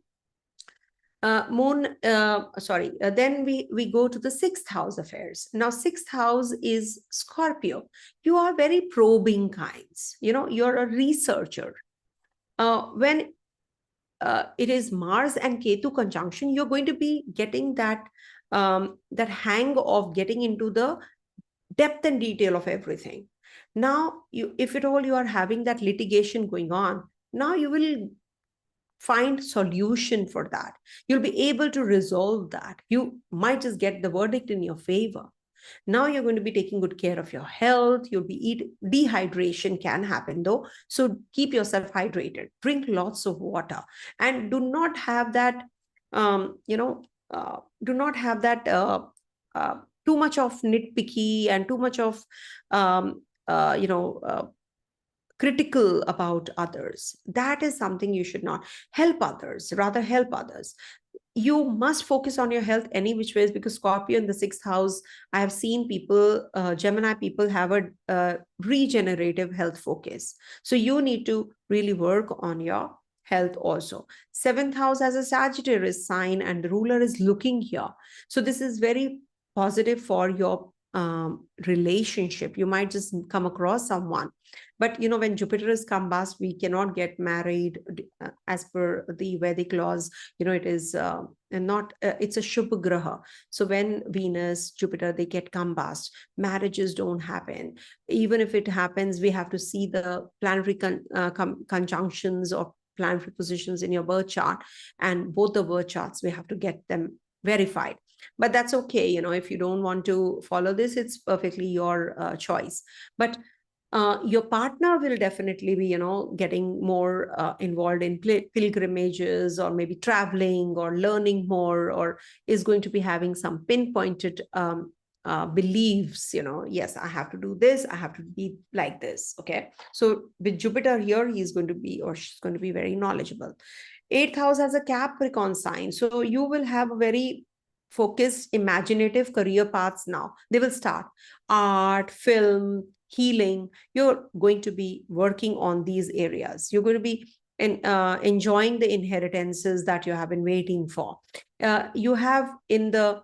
then we go to the sixth house affairs. Now sixth house is Scorpio. You are very probing kinds. You're a researcher. When it is Mars and Ketu conjunction, you're going to be getting that hang of getting into the depth and detail of everything. Now, if at all you are having that litigation going on, now you will find solution for that. You'll be able to resolve that. You might just get the verdict in your favor. Now you're going to be taking good care of your health. You'll be dehydration can happen though. So keep yourself hydrated. Drink lots of water, and do not have that, do not have that too much of nitpicky and too much of, critical about others. That is something you should not. Help others, rather help others. You must focus on your health any which ways, because Scorpio in the sixth house, I have seen people, Gemini people have a regenerative health focus. So you need to really work on your health also. Seventh house has a Sagittarius sign, and the ruler is looking here. So this is very positive for your relationship. You might just come across someone, but when Jupiter is combust, we cannot get married as per the Vedic laws. It is not it's a Shubh Graha. So when Venus, Jupiter, they get combust, marriages don't happen. Even if it happens, we have to see the planetary conjunctions or planetary positions in your birth chart, and both the birth charts, we have to get them verified. But that's okay. If you don't want to follow this, it's perfectly your choice. But your partner will definitely be, getting more involved in pilgrimages, or maybe traveling or learning more, or is going to be having some pinpointed beliefs. Yes, I have to do this, I have to be like this. Okay, so with Jupiter here, he's going to be, or she's going to be, very knowledgeable. Eighth house has a Capricorn sign, so you will have a very focused, imaginative career paths now. They will start art, film, healing. You're going to be working on these areas. You're going to be enjoying the inheritances that you have been waiting for. You have in the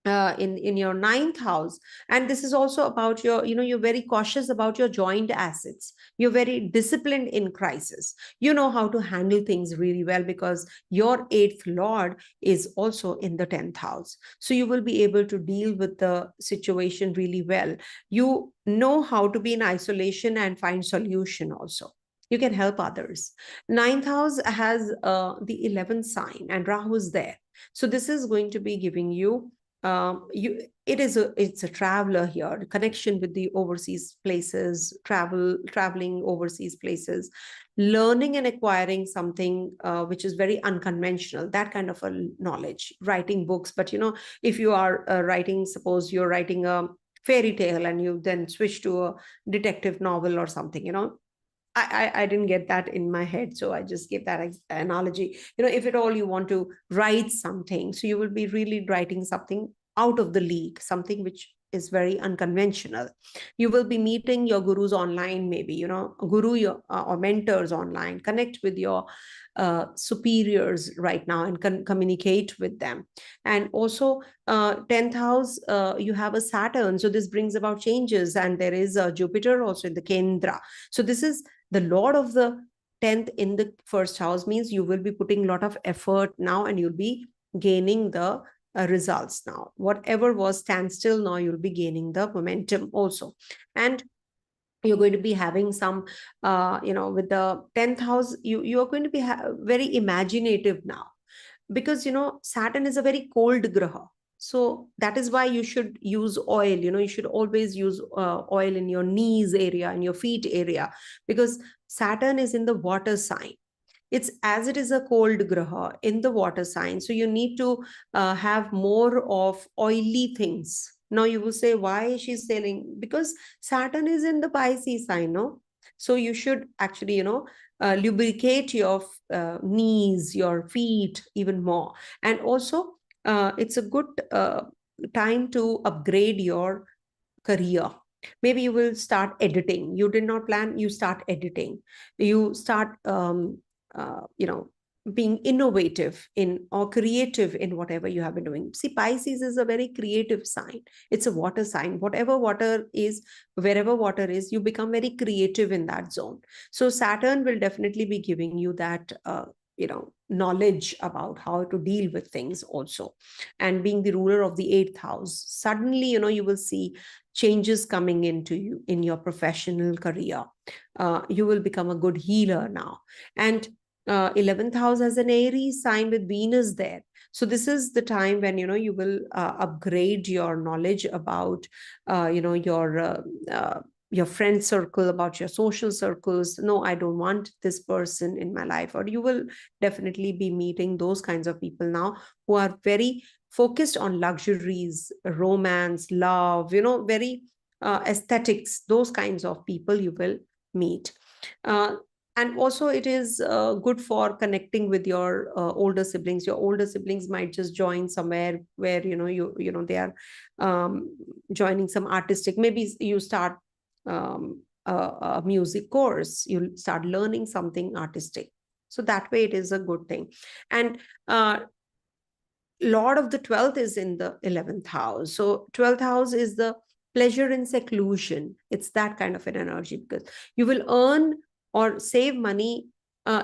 in your ninth house, and this is also about your, you're very cautious about your joint assets. You're very disciplined in crisis. You know how to handle things really well, because your eighth lord is also in the 10th house. So you will be able to deal with the situation really well. You know how to be in isolation and find solution also. You can help others. Ninth house has the 11th sign, and Rahu is there. So this is going to be giving you it's a traveler here, connection with the overseas places, traveling overseas places, learning and acquiring something which is very unconventional, that kind of a knowledge, writing books. But if you are writing, suppose you're writing a fairy tale and you then switch to a detective novel or something, I didn't get that in my head, so I just gave that analogy. If at all you want to write something, so you will be really writing something out of the league, something which is very unconventional. You will be meeting your gurus online, maybe, guru your, or mentors online. Connect with your superiors right now and communicate with them. And also 10th house, you have a Saturn, so this brings about changes, and there is a Jupiter also in the Kendra. So this is the Lord of the 10th in the first house, means you will be putting a lot of effort now, and you'll be gaining the results now. Whatever was standstill, now you'll be gaining the momentum also. And you're going to be having some with the 10th house, you are going to be very imaginative now, because Saturn is a very cold graha. So that is why you should use oil. You should always use oil in your knees area, in your feet area, because Saturn is in the water sign. It's as it is a cold graha in the water sign, so you need to have more of oily things. Now you will say, why she's saying? Because Saturn is in the Pisces sign, no? So you should actually lubricate your knees, your feet even more. And also it's a good time to upgrade your career. Maybe you will start editing. You did not plan, you start editing. You start being innovative in, or creative in, whatever you have been doing. See, Pisces is a very creative sign. It's a water sign. Whatever water is, wherever water is, you become very creative in that zone. So Saturn will definitely be giving you that knowledge about how to deal with things also. And being the ruler of the 8th house, suddenly you will see changes coming into you in your professional career. You will become a good healer now. And 11th house has an Aries sign with Venus there. So this is the time when you will upgrade your knowledge about your friend circle, about your social circles. No, I don't want this person in my life. Or you will definitely be meeting those kinds of people now, who are very focused on luxuries, romance, love, very aesthetics. Those kinds of people you will meet. And also it is good for connecting with your older siblings. Your older siblings might just join somewhere where they are joining some artistic. Maybe you start a music course. You'll start learning something artistic. So that way it is a good thing. And Lord of the 12th is in the 11th house. So 12th house is the pleasure in seclusion. It's that kind of an energy, because you will earn or save money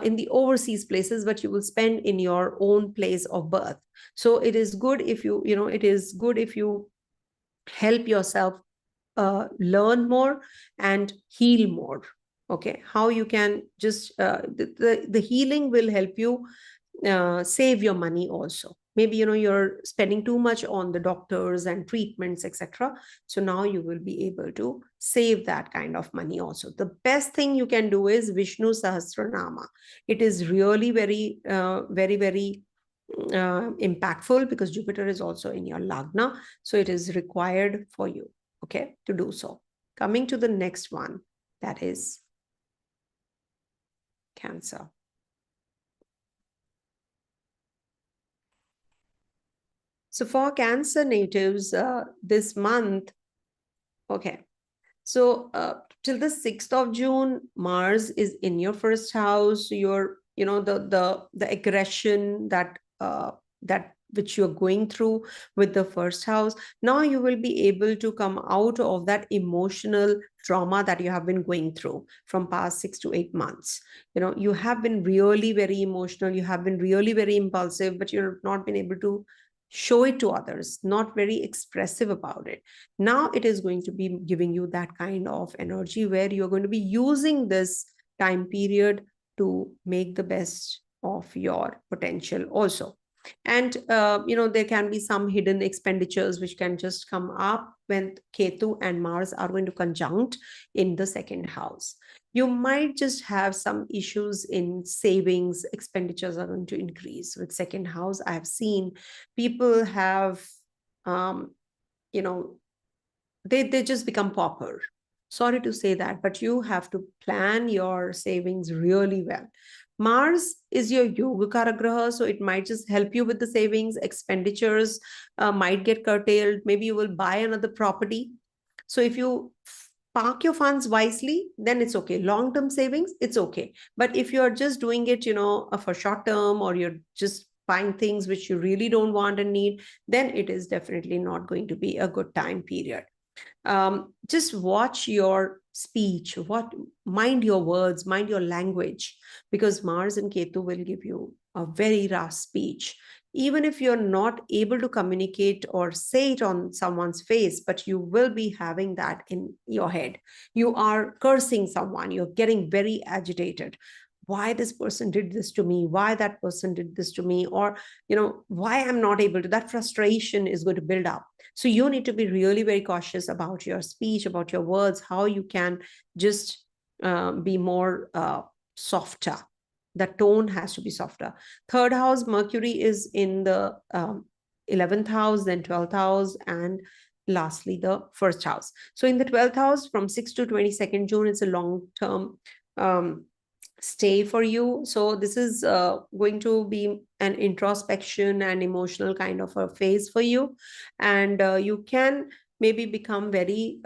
in the overseas places, but you will spend in your own place of birth. So it is good if you help yourself learn more and heal more. Okay, how you can just the healing will help you save your money also. Maybe you're spending too much on the doctors and treatments, etc. So now you will be able to save that kind of money also. The best thing you can do is Vishnu Sahasranama. It is really very very impactful, because Jupiter is also in your Lagna. So it is required for you, okay, to do so. Coming to the next one, that is Cancer. So for Cancer natives, this month, okay, so till the 6th of June, Mars is in your first house. Your, the aggression that which you're going through with the first house, now you will be able to come out of that emotional trauma that you have been going through from past 6 to 8 months. You have been really very emotional, you have been really very impulsive, but you've not been able to show it to others, not very expressive about it. Now it is going to be giving you that kind of energy, where you're going to be using this time period to make the best of your potential also. And there can be some hidden expenditures which can just come up when Ketu and Mars are going to conjunct in the second house. You might just have some issues in savings. Expenditures are going to increase with second house. I've seen people have you know they just become pauper. Sorry to say that, but you have to plan your savings really well. Mars is your Yogakara Graha, so it might just help you with the savings. Expenditures might get curtailed. Maybe you will buy another property. So if you park your funds wisely, then it's okay. Long-term savings, it's okay. But if you're just doing it, for short term, or you're just buying things which you really don't want and need, then it is definitely not going to be a good time period. Just watch your speech, mind your words, mind your language, because Mars and Ketu will give you a very rough speech. Even if you're not able to communicate or say it on someone's face, but you will be having that in your head. You are cursing someone, you're getting very agitated. Why this person did this to me, why that person did this to me, or why I'm not able to. That frustration is going to build up. So you need to be really very cautious about your speech, about your words, how you can just be more softer. The tone has to be softer. Third house, Mercury is in the 11th house, then 12th house, and lastly the first house. So in the 12th house, from 6th to 22nd June, it's a long-term stay for you. So this is going to be an introspection and emotional kind of a phase for you. And you can maybe become very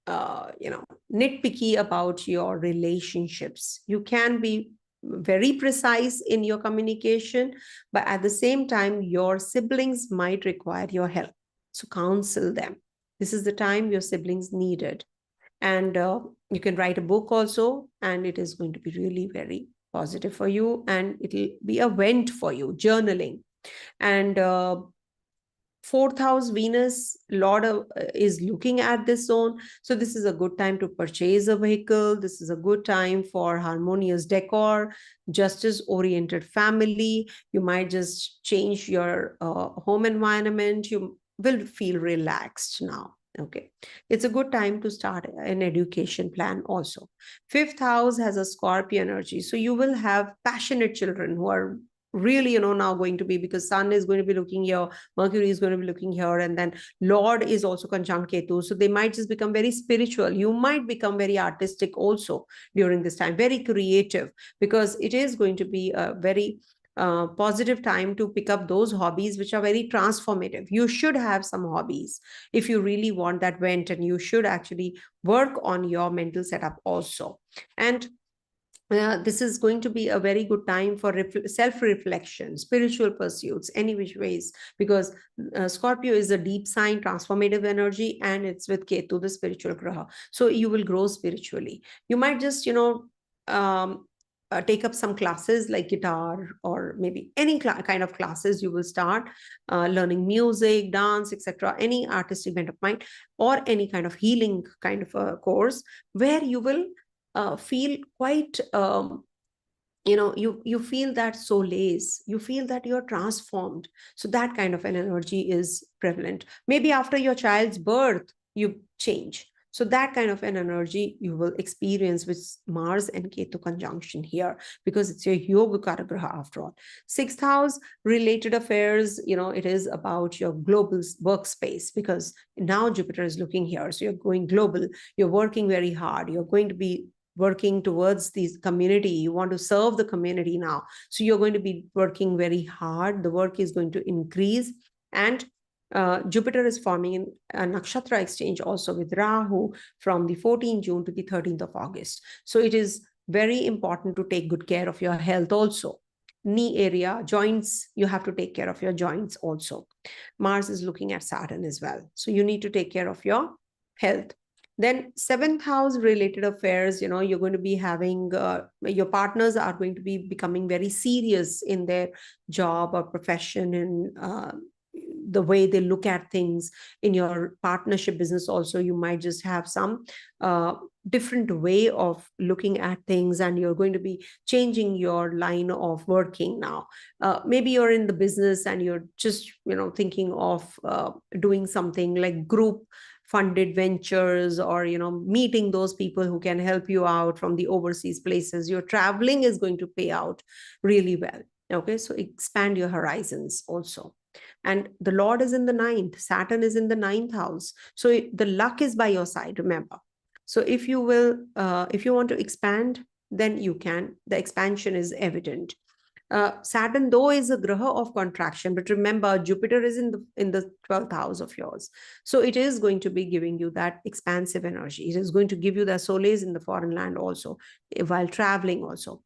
nitpicky about your relationships. You can be very precise in your communication, but at the same time, your siblings might require your help. So counsel them. This is the time your siblings needed. And you can write a book also, and it is going to be really very positive for you, and it'll be a vent for you, journaling. And fourth house, Venus Lord is looking at this zone. So this is a good time to purchase a vehicle. This is a good time for harmonious decor, justice oriented family. You might just change your home environment. You will feel relaxed now. Okay, it's a good time to start an education plan also. Fifth house has a Scorpio energy. So you will have passionate children who are really, now going to be, because Sun is going to be looking here, Mercury is going to be looking here, and then Lord is also conjunct Ketu. So they might just become very spiritual. You might become very artistic also during this time, very creative, because it is going to be a very positive time to pick up those hobbies which are very transformative. You should have some hobbies if you really want that vent, and you should actually work on your mental setup also. And this is going to be a very good time for self-reflection, spiritual pursuits, any which ways, because Scorpio is a deep sign, transformative energy, and it's with Ketu, the spiritual graha. So you will grow spiritually. You might just, take up some classes like guitar, or maybe any kind of classes you will start, learning music, dance, etc., any artistic bent of mind, or any kind of healing kind of a course where you will feel quite you feel that solace, you feel that you're transformed. So that kind of an energy is prevalent. Maybe after your child's birth you change. So that kind of an energy you will experience with Mars and Ketu conjunction here, because it's your Yogakara Graha after all. Sixth house, related affairs, it is about your global workspace, because now Jupiter is looking here. So you're going global, you're working very hard, you're going to be working towards this community. You want to serve the community now. So you're going to be working very hard. The work is going to increase. And Jupiter is forming in a nakshatra exchange also with Rahu from the 14th June to the 13th of August. So it is very important to take good care of your health also. Knee area, joints, you have to take care of your joints also. Mars is looking at Saturn as well. So you need to take care of your health. Then seventh house related affairs, you're going to be having, your partners are going to be becoming very serious in their job or profession, and the way they look at things. In your partnership business also, you might just have some different way of looking at things, and you're going to be changing your line of working now. Maybe you're in the business and you're just thinking of doing something like group funded ventures, or meeting those people who can help you out from the overseas places. Your traveling is going to pay out really well. Okay, so expand your horizons also. And the Lord is in the ninth, Saturn is in the ninth house, so the luck is by your side, remember. So if you want to expand, then you can. The expansion is evident. Saturn, though, is a graha of contraction, but remember, Jupiter is in the 12th house of yours. So it is going to be giving you that expansive energy. It is going to give you the solace in the foreign land also, while traveling also.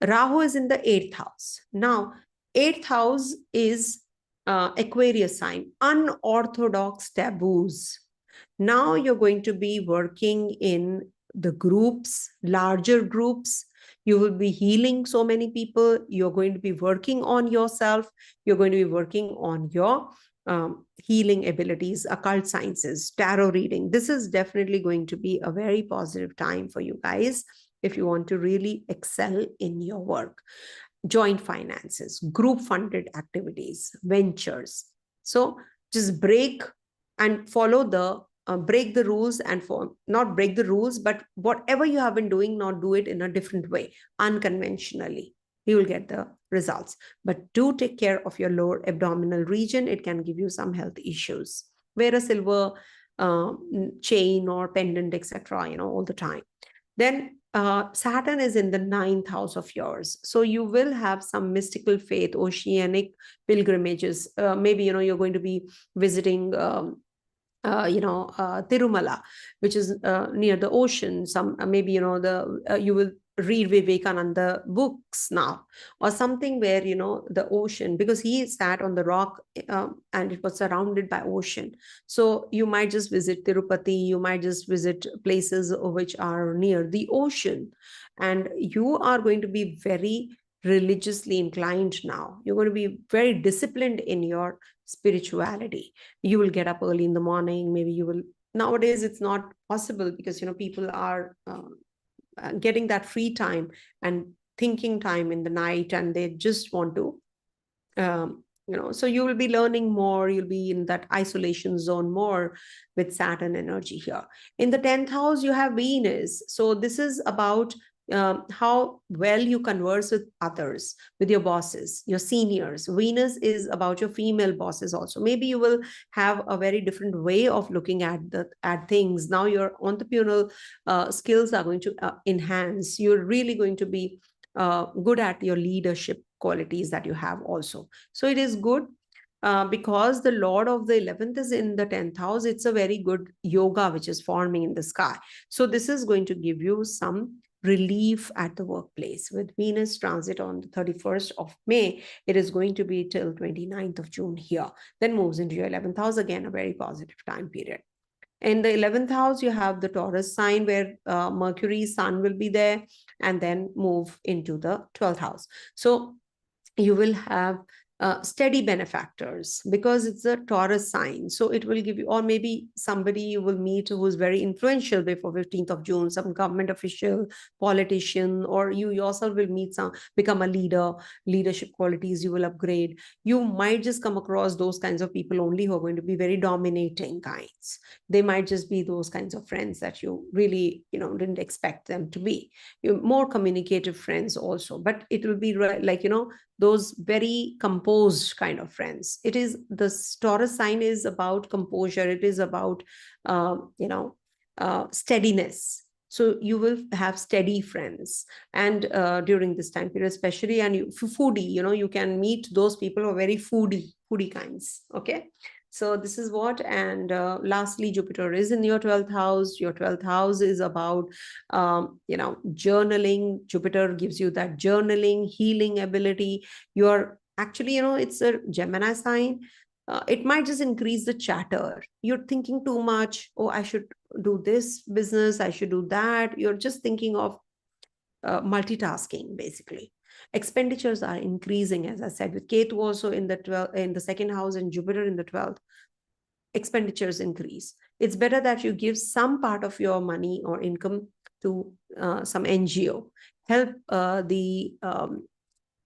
Rahu is in the 8th house. Now, 8th house is Aquarius sign, unorthodox taboos. Now you're going to be working in the groups, larger groups. You will be healing so many people. You're going to be working on yourself. You're going to be working on your healing abilities, occult sciences, tarot reading. This is definitely going to be a very positive time for you guys if you want to really excel in your work. Joint finances, group funded activities, ventures. So just break and follow the break the rules, and not break the rules, but whatever you have been doing, not do it in a different way, unconventionally. You will get the results. But do take care of your lower abdominal region. It can give you some health issues. Wear a silver chain or pendant, etc., all the time. Then Saturn is in the 9th house of yours. So you will have some mystical faith, oceanic pilgrimages. Maybe, you're going to be visiting Tirumala, which is near the ocean. Some maybe you will read Vivekananda books now, or something where the ocean, because he sat on the rock and it was surrounded by ocean. So you might just visit Tirupati, you might just visit places which are near the ocean, and you are going to be very religiously inclined now. You're going to be very disciplined in your spirituality. You will get up early in the morning. Maybe you will, nowadays it's not possible because people are getting that free time and thinking time in the night, and they just want to so you will be learning more. You'll be in that isolation zone more with Saturn energy here. In the 10th house you have Venus. So this is about how well you converse with others, with your bosses, your seniors. Venus is about your female bosses also. Maybe you will have a very different way of looking at things. Now your entrepreneurial skills are going to enhance. You're really going to be good at your leadership qualities that you have also. So it is good. Because the Lord of the 11th is in the 10th house, it's a very good yoga which is forming in the sky. So this is going to give you some relief at the workplace. With Venus transit on the 31st of May, it is going to be till 29th of June here. Then moves into your 11th house, again, a very positive time period. In the 11th house, you have the Taurus sign where Mercury, Sun will be there, and then move into the 12th house. So you will have steady benefactors because it's a Taurus sign. So it will give you, or maybe somebody you will meet who is very influential before 15th of June, some government official, politician, or you yourself will meet become a leader, leadership qualities you will upgrade. You might just come across those kinds of people only who are going to be very dominating kinds. They might just be those kinds of friends that you really, didn't expect them to be. You're more communicative friends also, but it will be like, those very composed kind of friends. It is, the Taurus sign is about composure. It is about, steadiness. So you will have steady friends. And during this time period, especially, and foodie, you can meet those people who are very foodie kinds. Okay. So this is what, and lastly, Jupiter is in your 12th house. Your 12th house is about, journaling. Jupiter gives you that journaling, healing ability. You're actually, it's a Gemini sign. It might just increase the chatter. You're thinking too much. Oh, I should do this business. I should do that. You're just thinking of multitasking, basically. Expenditures are increasing, as I said, with Ketu also in the 12th, in the second house, and Jupiter in the 12th. Expenditures increase. It's better that you give some part of your money or income to some NGO, help the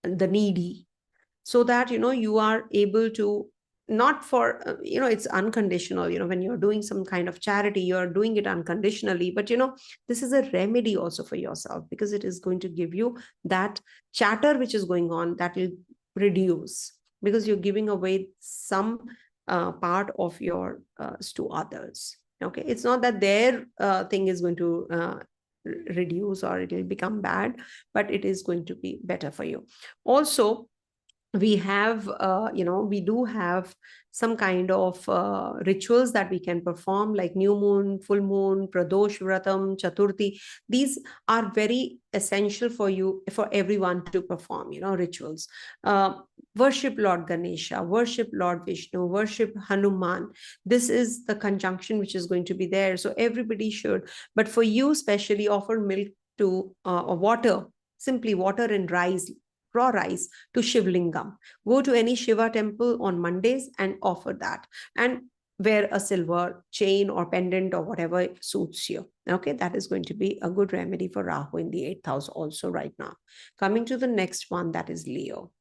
needy, so that you are able to, not for it's unconditional. When you're doing some kind of charity, you're doing it unconditionally, but this is a remedy also for yourself, because it is going to give you that chatter which is going on, that will reduce, because you're giving away some part of your to others. Okay, it's not that their thing is going to reduce or it will become bad, but it is going to be better for you. Also, we have we do have some kind of rituals that we can perform, like new moon, full moon, pradosh vratam, chaturthi. These are very essential for you, for everyone to perform rituals. Worship Lord Ganesha, worship Lord Vishnu, worship Hanuman. This is the conjunction which is going to be there, so everybody should. But for you especially, offer milk to or water, simply water and rice, raw rice, to Shivlingam. Go to any Shiva temple on Mondays and offer that. And wear a silver chain or pendant or whatever suits you. Okay, that is going to be a good remedy for Rahu in the 8th house also right now. Coming to the next one, that is Leo.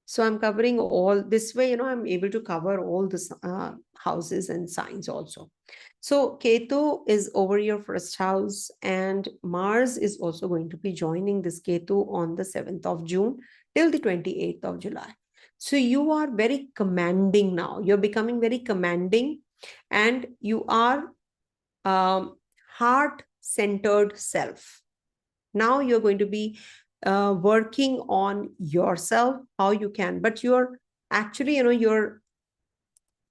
So I'm covering all this way, I'm able to cover all the houses and signs also. So Ketu is over your first house, and Mars is also going to be joining this Ketu on the 7th of June till the 28th of July. So you are very commanding now. You're becoming very commanding, and you are heart-centered self. Now you're going to be working on yourself, how you can, but you're actually, your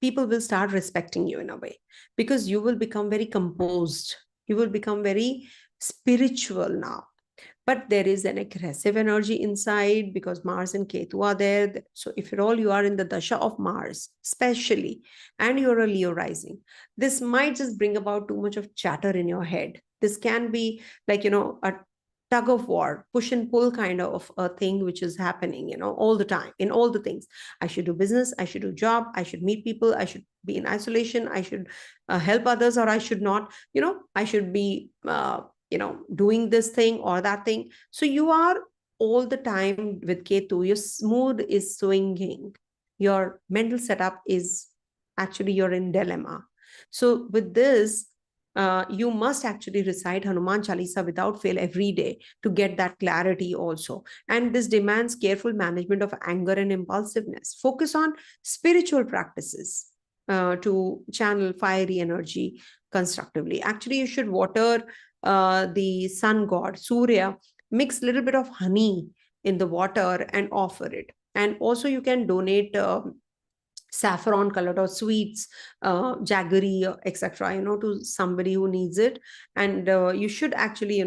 people will start respecting you in a way, because you will become very composed. You will become very spiritual now. But there is an aggressive energy inside, because Mars and Ketu are there. So if at all you are in the dasha of Mars, especially, and you're a Leo rising, this might just bring about too much of chatter in your head. This can be like, a tug of war, push and pull kind of a thing which is happening, all the time in all the things. I should do business, I should do job, I should meet people, I should be in isolation, I should help others, or I should not, I should be doing this thing or that thing. So you are all the time with Ketu, your mood is swinging, your mental setup is actually, you're in dilemma. So with this, you must actually recite Hanuman Chalisa without fail every day to get that clarity also. And this demands careful management of anger and impulsiveness. Focus on spiritual practices to channel fiery energy constructively. Actually, you should water the sun god, Surya, mix a little bit of honey in the water and offer it. And also you can donate saffron colored or sweets, jaggery, etc., to somebody who needs it. And you should actually,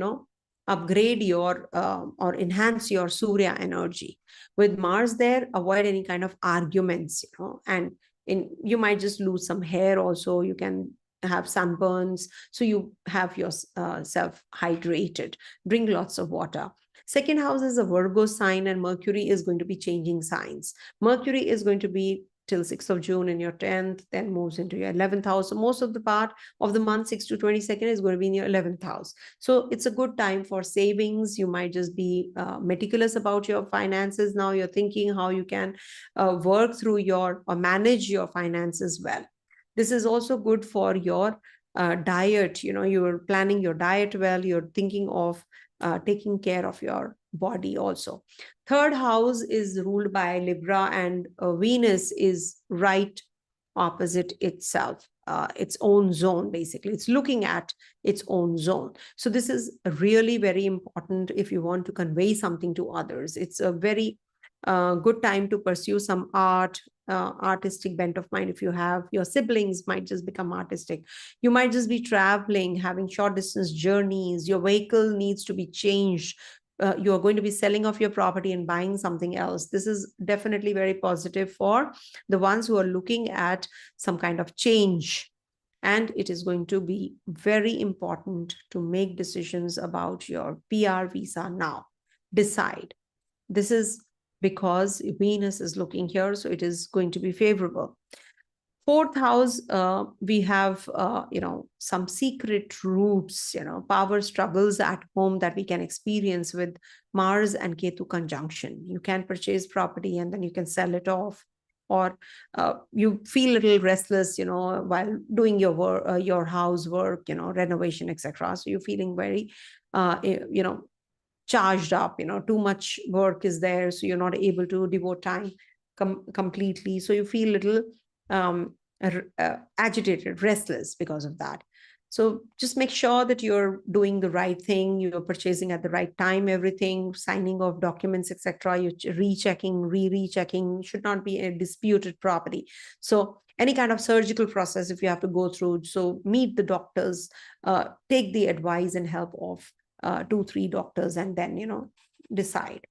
upgrade your or enhance your Surya energy. With Mars there, avoid any kind of arguments, and you might just lose some hair also. You can have sunburns, so you have yourself hydrated. Drink lots of water. Second house is a Virgo sign, and Mercury is going to be changing signs. Mercury is going to be till 6th of June in your 10th, then moves into your 11th house. So most of the part of the month, 6 to 22nd, is going to be in your 11th house. So it's a good time for savings. You might just be meticulous about your finances. Now you're thinking how you can work through or manage your finances well. This is also good for your diet. You're planning your diet well. You're thinking of taking care of your body also. Third house is ruled by Libra, and Venus is right opposite itself, its own zone. Basically, it's looking at its own zone. So this is really very important if you want to convey something to others. It's a very good time to pursue some artistic bent of mind. If you have, your siblings might just become artistic. You might just be traveling, having short distance journeys. Your vehicle needs to be changed. You're going to be selling off your property and buying something else. This is definitely very positive for the ones who are looking at some kind of change. And it is going to be very important to make decisions about your PR visa now. Decide. This is because Venus is looking here, so it is going to be favorable. Fourth house, we have, some secret roots, power struggles at home that we can experience with Mars and Ketu conjunction. You can purchase property and then you can sell it off, or you feel a little restless, while doing your work, your housework, renovation, etc. So you're feeling very, charged up, too much work is there, so you're not able to devote time completely. So you feel a little agitated, restless because of that. So just make sure that you're doing the right thing, you're purchasing at the right time, everything, signing of documents, etc. You're rechecking, rechecking, should not be a disputed property. So any kind of surgical process, if you have to go through, so meet the doctors, take the advice and help of 2-3 doctors, and then, decide.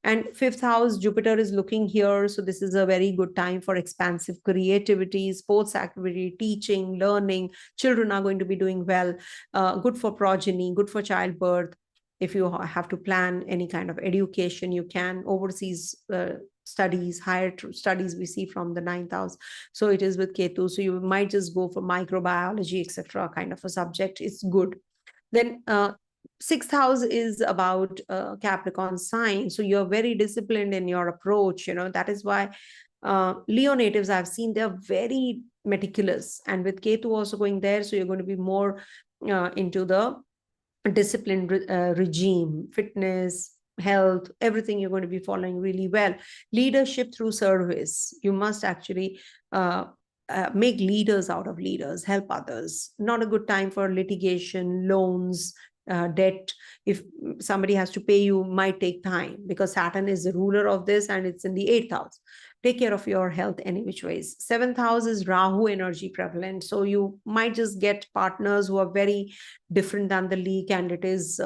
And fifth house, Jupiter is looking here. So this is a very good time for expansive creativity, sports activity, teaching, learning. Children are going to be doing well. Good for progeny, good for childbirth. If you have to plan any kind of education, you can. Overseas studies, higher studies we see from the 9th house. So it is with Ketu. So you might just go for microbiology, etc. kind of a subject. It's good. Then sixth house is about Capricorn sign. So you're very disciplined in your approach. That is why Leo natives, I've seen, they're very meticulous. And with Ketu also going there, so you're going to be more into the disciplined regime, fitness, health, everything you're going to be following really well. Leadership through service. You must actually make leaders out of leaders, help others. Not a good time for litigation, loans, debt. If somebody has to pay you, might take time, because Saturn is the ruler of this and it's in the 8th house. Take care of your health any which ways. 7th house is Rahu energy prevalent. So you might just get partners who are very different than the Lee candidates,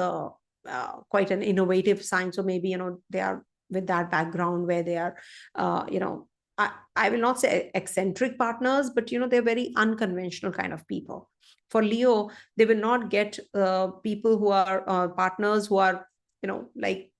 quite an innovative sign. So maybe, they are with that background where they are, I will not say eccentric partners, but, they're very unconventional kind of people. For Leo, they will not get people who are partners who are, like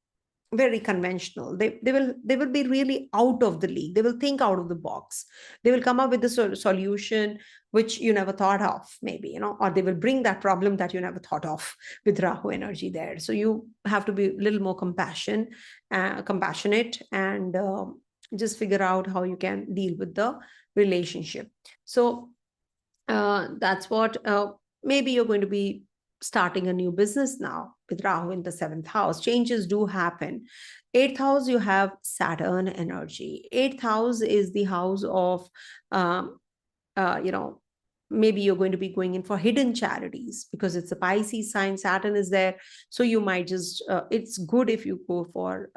very conventional. They will be really out of the league. They will think out of the box. They will come up with a solution which you never thought of, maybe, or they will bring that problem that you never thought of with Rahu energy there. So you have to be a little more compassionate, and just figure out how you can deal with the relationship. So that's what, maybe you're going to be starting a new business now with Rahu in the 7th house. Changes do happen. 8th house, you have Saturn energy. 8th house is the house of, maybe you're going to be going in for hidden charities, because it's a Pisces sign, Saturn is there. So you might just, it's good if you go for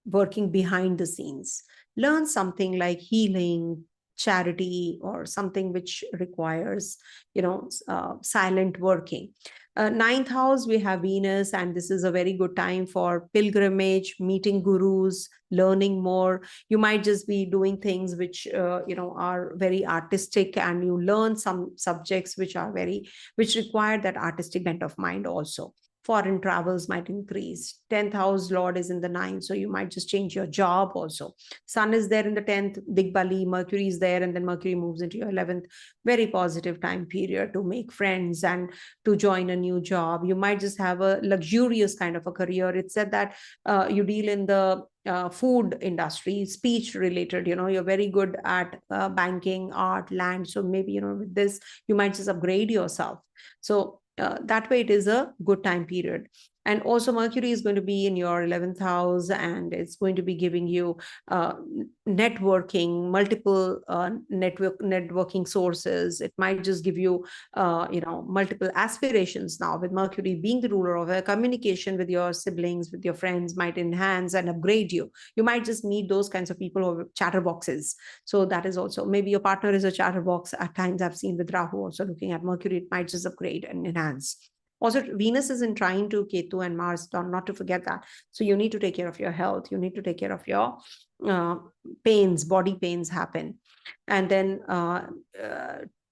working behind the scenes. Learn something like healing, charity, or something which requires, silent working. 9th house, we have Venus, and this is a very good time for pilgrimage, meeting gurus, learning more. You might just be doing things which, are very artistic, and you learn some subjects which require that artistic bent of mind also. Foreign travels might increase. 10th house Lord is in the 9th, so you might just change your job also. Sun is there in the 10th, Digbali, Mercury is there, and then Mercury moves into your 11th. Very positive time period to make friends and to join a new job. You might just have a luxurious kind of a career. It's said that you deal in the food industry, speech related, you're very good at banking, art, land. So maybe, with this, you might just upgrade yourself. So that way it is a good time period. And also Mercury is going to be in your 11th house, and it's going to be giving you networking, multiple networking sources. It might just give you, multiple aspirations now, with Mercury being the ruler of communication with your siblings, with your friends, might enhance and upgrade you. You might just meet those kinds of people who are chatterboxes. So that is also, maybe your partner is a chatterbox. At times I've seen with Rahu also looking at Mercury, it might just upgrade and enhance. Also, Venus is in trine to Ketu and Mars, not to forget that. So you need to take care of your health. You need to take care of your pains, body pains happen. And then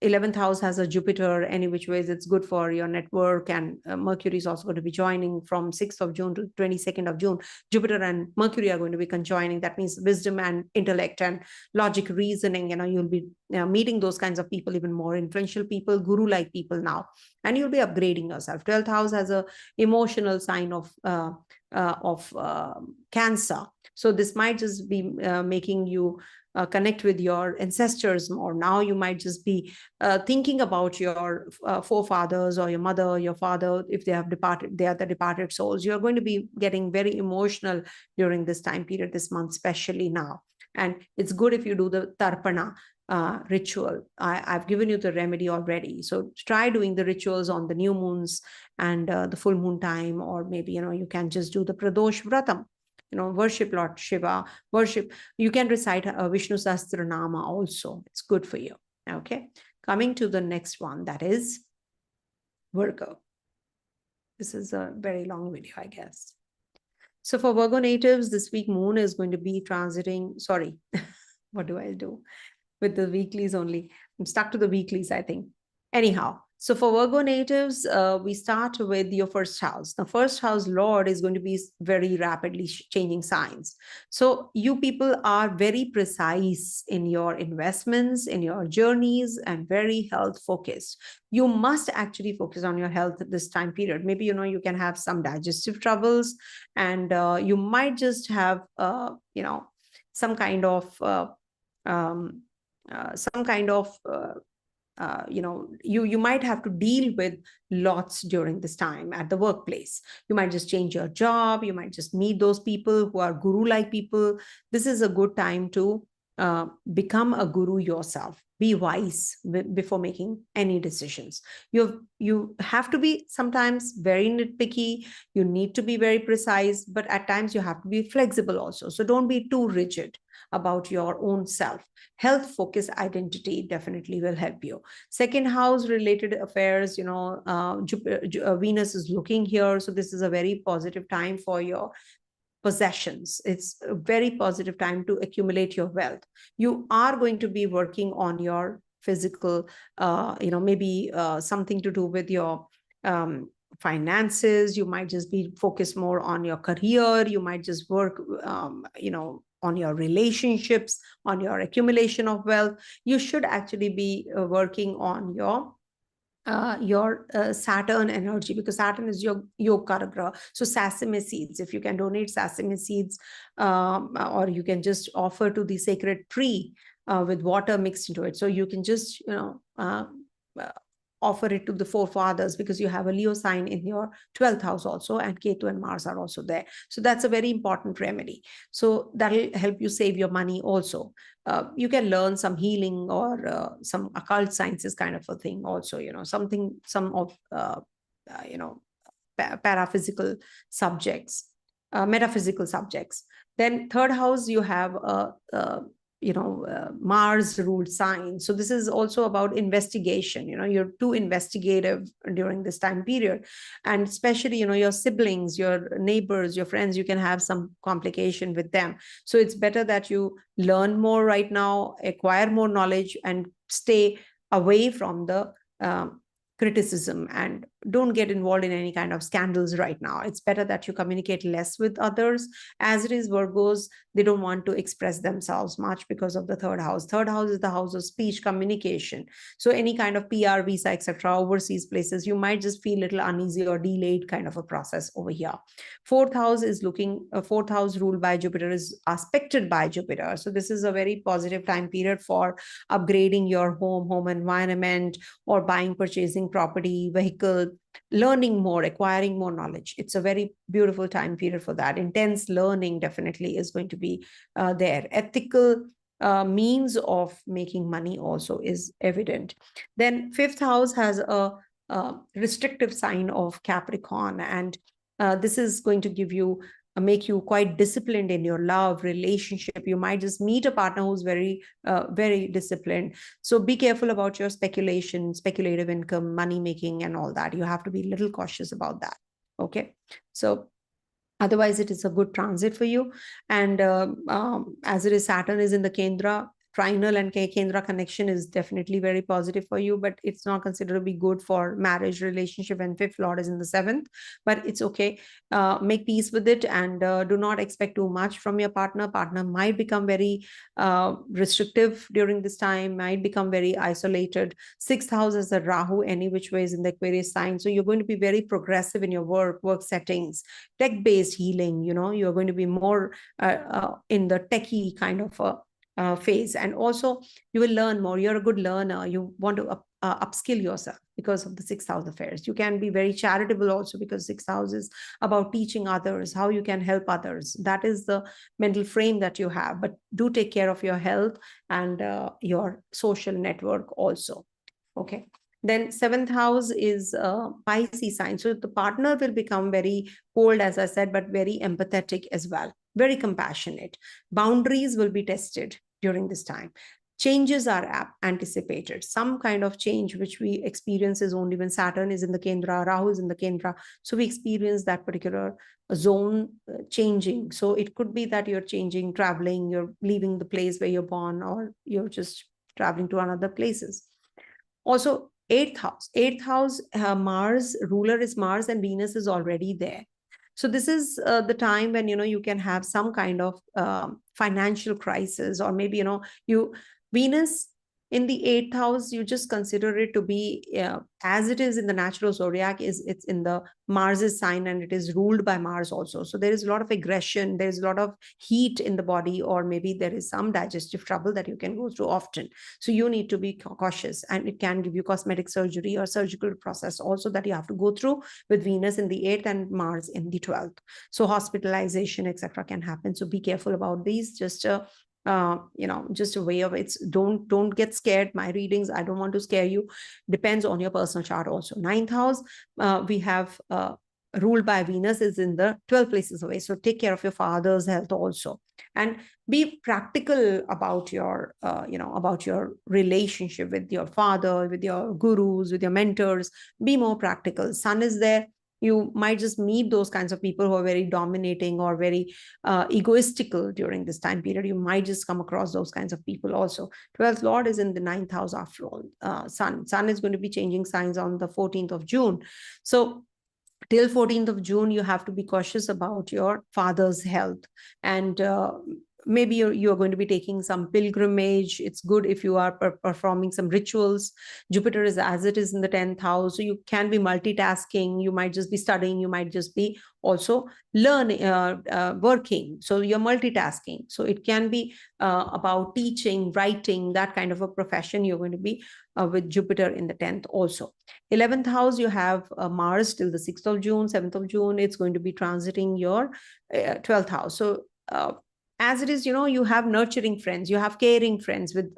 11th house has a Jupiter, any which ways it's good for your network, and Mercury is also going to be joining from 6th of June to 22nd of June. Jupiter and Mercury are going to be conjoining. That means wisdom and intellect and logic, reasoning. You'll be meeting those kinds of people, even more influential people, guru-like people now, and you'll be upgrading yourself. 12th house has a emotional sign of Cancer. So this might just be making you connect with your ancestors more. Now you might just be thinking about your forefathers, or your mother, or your father, if they have departed, they are the departed souls. You're going to be getting very emotional during this time period, this month, especially now. And it's good if you do the Tarpana ritual. I've given you the remedy already. So try doing the rituals on the new moons and the full moon time, or maybe, you can just do the Pradosh Vratam. Worship Lord Shiva, worship. You can recite Vishnu Sahasranama also. It's good for you. Okay. Coming to the next one, that is Virgo. This is a very long video, I guess. So for Virgo natives, this week moon is going to be transiting. Sorry, what do I do with the weeklies only? I'm stuck to the weeklies, I think. Anyhow, so for Virgo natives, we start with your first house. The first house Lord is going to be very rapidly changing signs. So you people are very precise in your investments, in your journeys, and very health focused. You must actually focus on your health at this time period. Maybe, you can have some digestive troubles, and you might just have, some kind of you might have to deal with lots during this time at the workplace. You might just change your job. You might just meet those people who are guru-like people. This is a good time to become a guru yourself. Be wise before making any decisions. You have to be sometimes very nitpicky. You need to be very precise, but at times you have to be flexible also. So don't be too rigid about your own self. Health focused identity definitely will help you. Second house related affairs, Venus is looking here. So this is a very positive time for your possessions. It's a very positive time to accumulate your wealth. You are going to be working on your physical, maybe something to do with your finances. You might just be focused more on your career. You might just work, on your relationships, on your accumulation of wealth. You should actually be working on your Saturn energy, because Saturn is your Yoga Graha. So sesame seeds, if you can donate sesame seeds, or you can just offer to the sacred tree with water mixed into it. So you can just, offer it to the forefathers, because you have a Leo sign in your 12th house also, and Ketu and Mars are also there. So that's a very important remedy. So that'll help you save your money also. You can learn some healing or some occult sciences kind of a thing also, paraphysical subjects, metaphysical subjects. Then third house, you have Mars ruled sign. So this is also about investigation. You're too investigative during this time period, and especially, your siblings, your neighbors, your friends, you can have some complication with them. So it's better that you learn more right now, acquire more knowledge, and stay away from the criticism, and don't get involved in any kind of scandals right now. It's better that you communicate less with others. As it is, Virgos, they don't want to express themselves much because of the third house. Third house is the house of speech, communication. So any kind of PR, visa, etc., overseas places, you might just feel a little uneasy or delayed kind of a process over here. Fourth house ruled by Jupiter is aspected by Jupiter. So this is a very positive time period for upgrading your home environment, or buying, purchasing property, vehicle, learning more, acquiring more knowledge. It's a very beautiful time period for that. Intense learning definitely is going to be there. Ethical means of making money also is evident. Then fifth house has a restrictive sign of Capricorn, and this is going to give you make you quite disciplined in your love relationship. You might just meet a partner who's very very disciplined. So be careful about your speculation, speculative income, money making, and all that. You have to be a little cautious about that. Okay, so otherwise it is a good transit for you. And as it is, Saturn is in the Kendra trinal and Kendra connection is definitely very positive for you, but it's not considered to be good for marriage, relationship, and fifth lord is in the seventh. But it's okay. Make peace with it, and do not expect too much from your partner. Partner might become very restrictive during this time, might become very isolated. Sixth house is a Rahu, any which way is in the Aquarius sign. So you're going to be very progressive in your work settings, tech-based healing. You're going to be more in the techie kind of phase. And also you will learn more. You're a good learner. You want to upskill yourself because of the sixth house affairs. You can be very charitable also, because sixth house is about teaching others, how you can help others. That is the mental frame that you have. But do take care of your health and your social network also. Okay. Then seventh house is Pisces sign. So the partner will become very cold, as I said, but very empathetic as well, very compassionate. Boundaries will be tested during this time. Changes are anticipated. Some kind of change which we experience is only when Saturn is in the Kendra, Rahu is in the Kendra. So we experience that particular zone changing. So it could be that you're changing, traveling, you're leaving the place where you're born, or you're just traveling to another places. Also, eighth house, Mars, ruler is Mars and Venus is already there. So this is the time when, you can have some kind of financial crisis, or maybe, Venus in the eighth house, you just consider it to be as it is in the natural zodiac, it's in the Mars's sign, and it is ruled by Mars also. So there is a lot of aggression, there's a lot of heat in the body, or maybe there is some digestive trouble that you can go through often. So you need to be cautious, and it can give you cosmetic surgery or surgical process also that you have to go through with Venus in the 8th and Mars in the 12th. So hospitalization, etc. can happen. So be careful about these. Just just a way of it's don't get scared. My readings, I don't want to scare you, depends on your personal chart also. Ninth house, we have ruled by Venus, is in the 12 places away. So take care of your father's health also, and be practical about your about your relationship with your father, with your gurus, with your mentors. Be more practical. Sun is there. You might just meet those kinds of people who are very dominating or very egoistical during this time period. You might just come across those kinds of people also. 12th Lord is in the 9th house after all. Sun is going to be changing signs on the 14th of June. So till 14th of June, you have to be cautious about your father's health. And maybe you're going to be taking some pilgrimage. It's good if you are performing some rituals. Jupiter is as it is in the 10th house. So you can be multitasking. You might just be studying. You might just be also learning, working. So you're multitasking. So it can be about teaching, writing, that kind of a profession you're going to be with Jupiter in the 10th also. 11th house, you have Mars till the 6th of June, 7th of June. It's going to be transiting your 12th house. So as it is, you have nurturing friends, you have caring friends with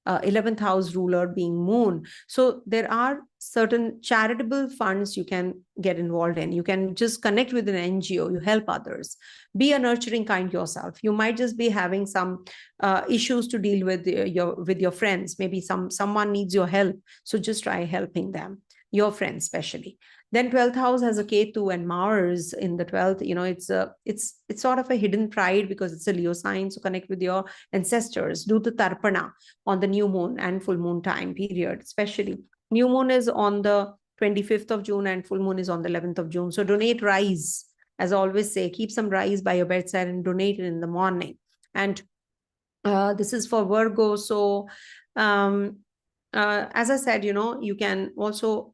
11th house ruler being Moon. So there are certain charitable funds you can get involved in. You can just connect with an NGO, you help others. Be a nurturing kind yourself. You might just be having some issues to deal with your friends. Maybe someone needs your help. So just try helping them, your friends especially. Then 12th house has a Ketu and Mars in the 12th. It's sort of a hidden pride because it's a Leo sign. So connect with your ancestors. Do the tarpana on the new moon and full moon time period, especially. New moon is on the 25th of June and full moon is on the 11th of June. So donate rice. As I always say, keep some rice by your bedside and donate it in the morning. And this is for Virgo. So as I said, you can also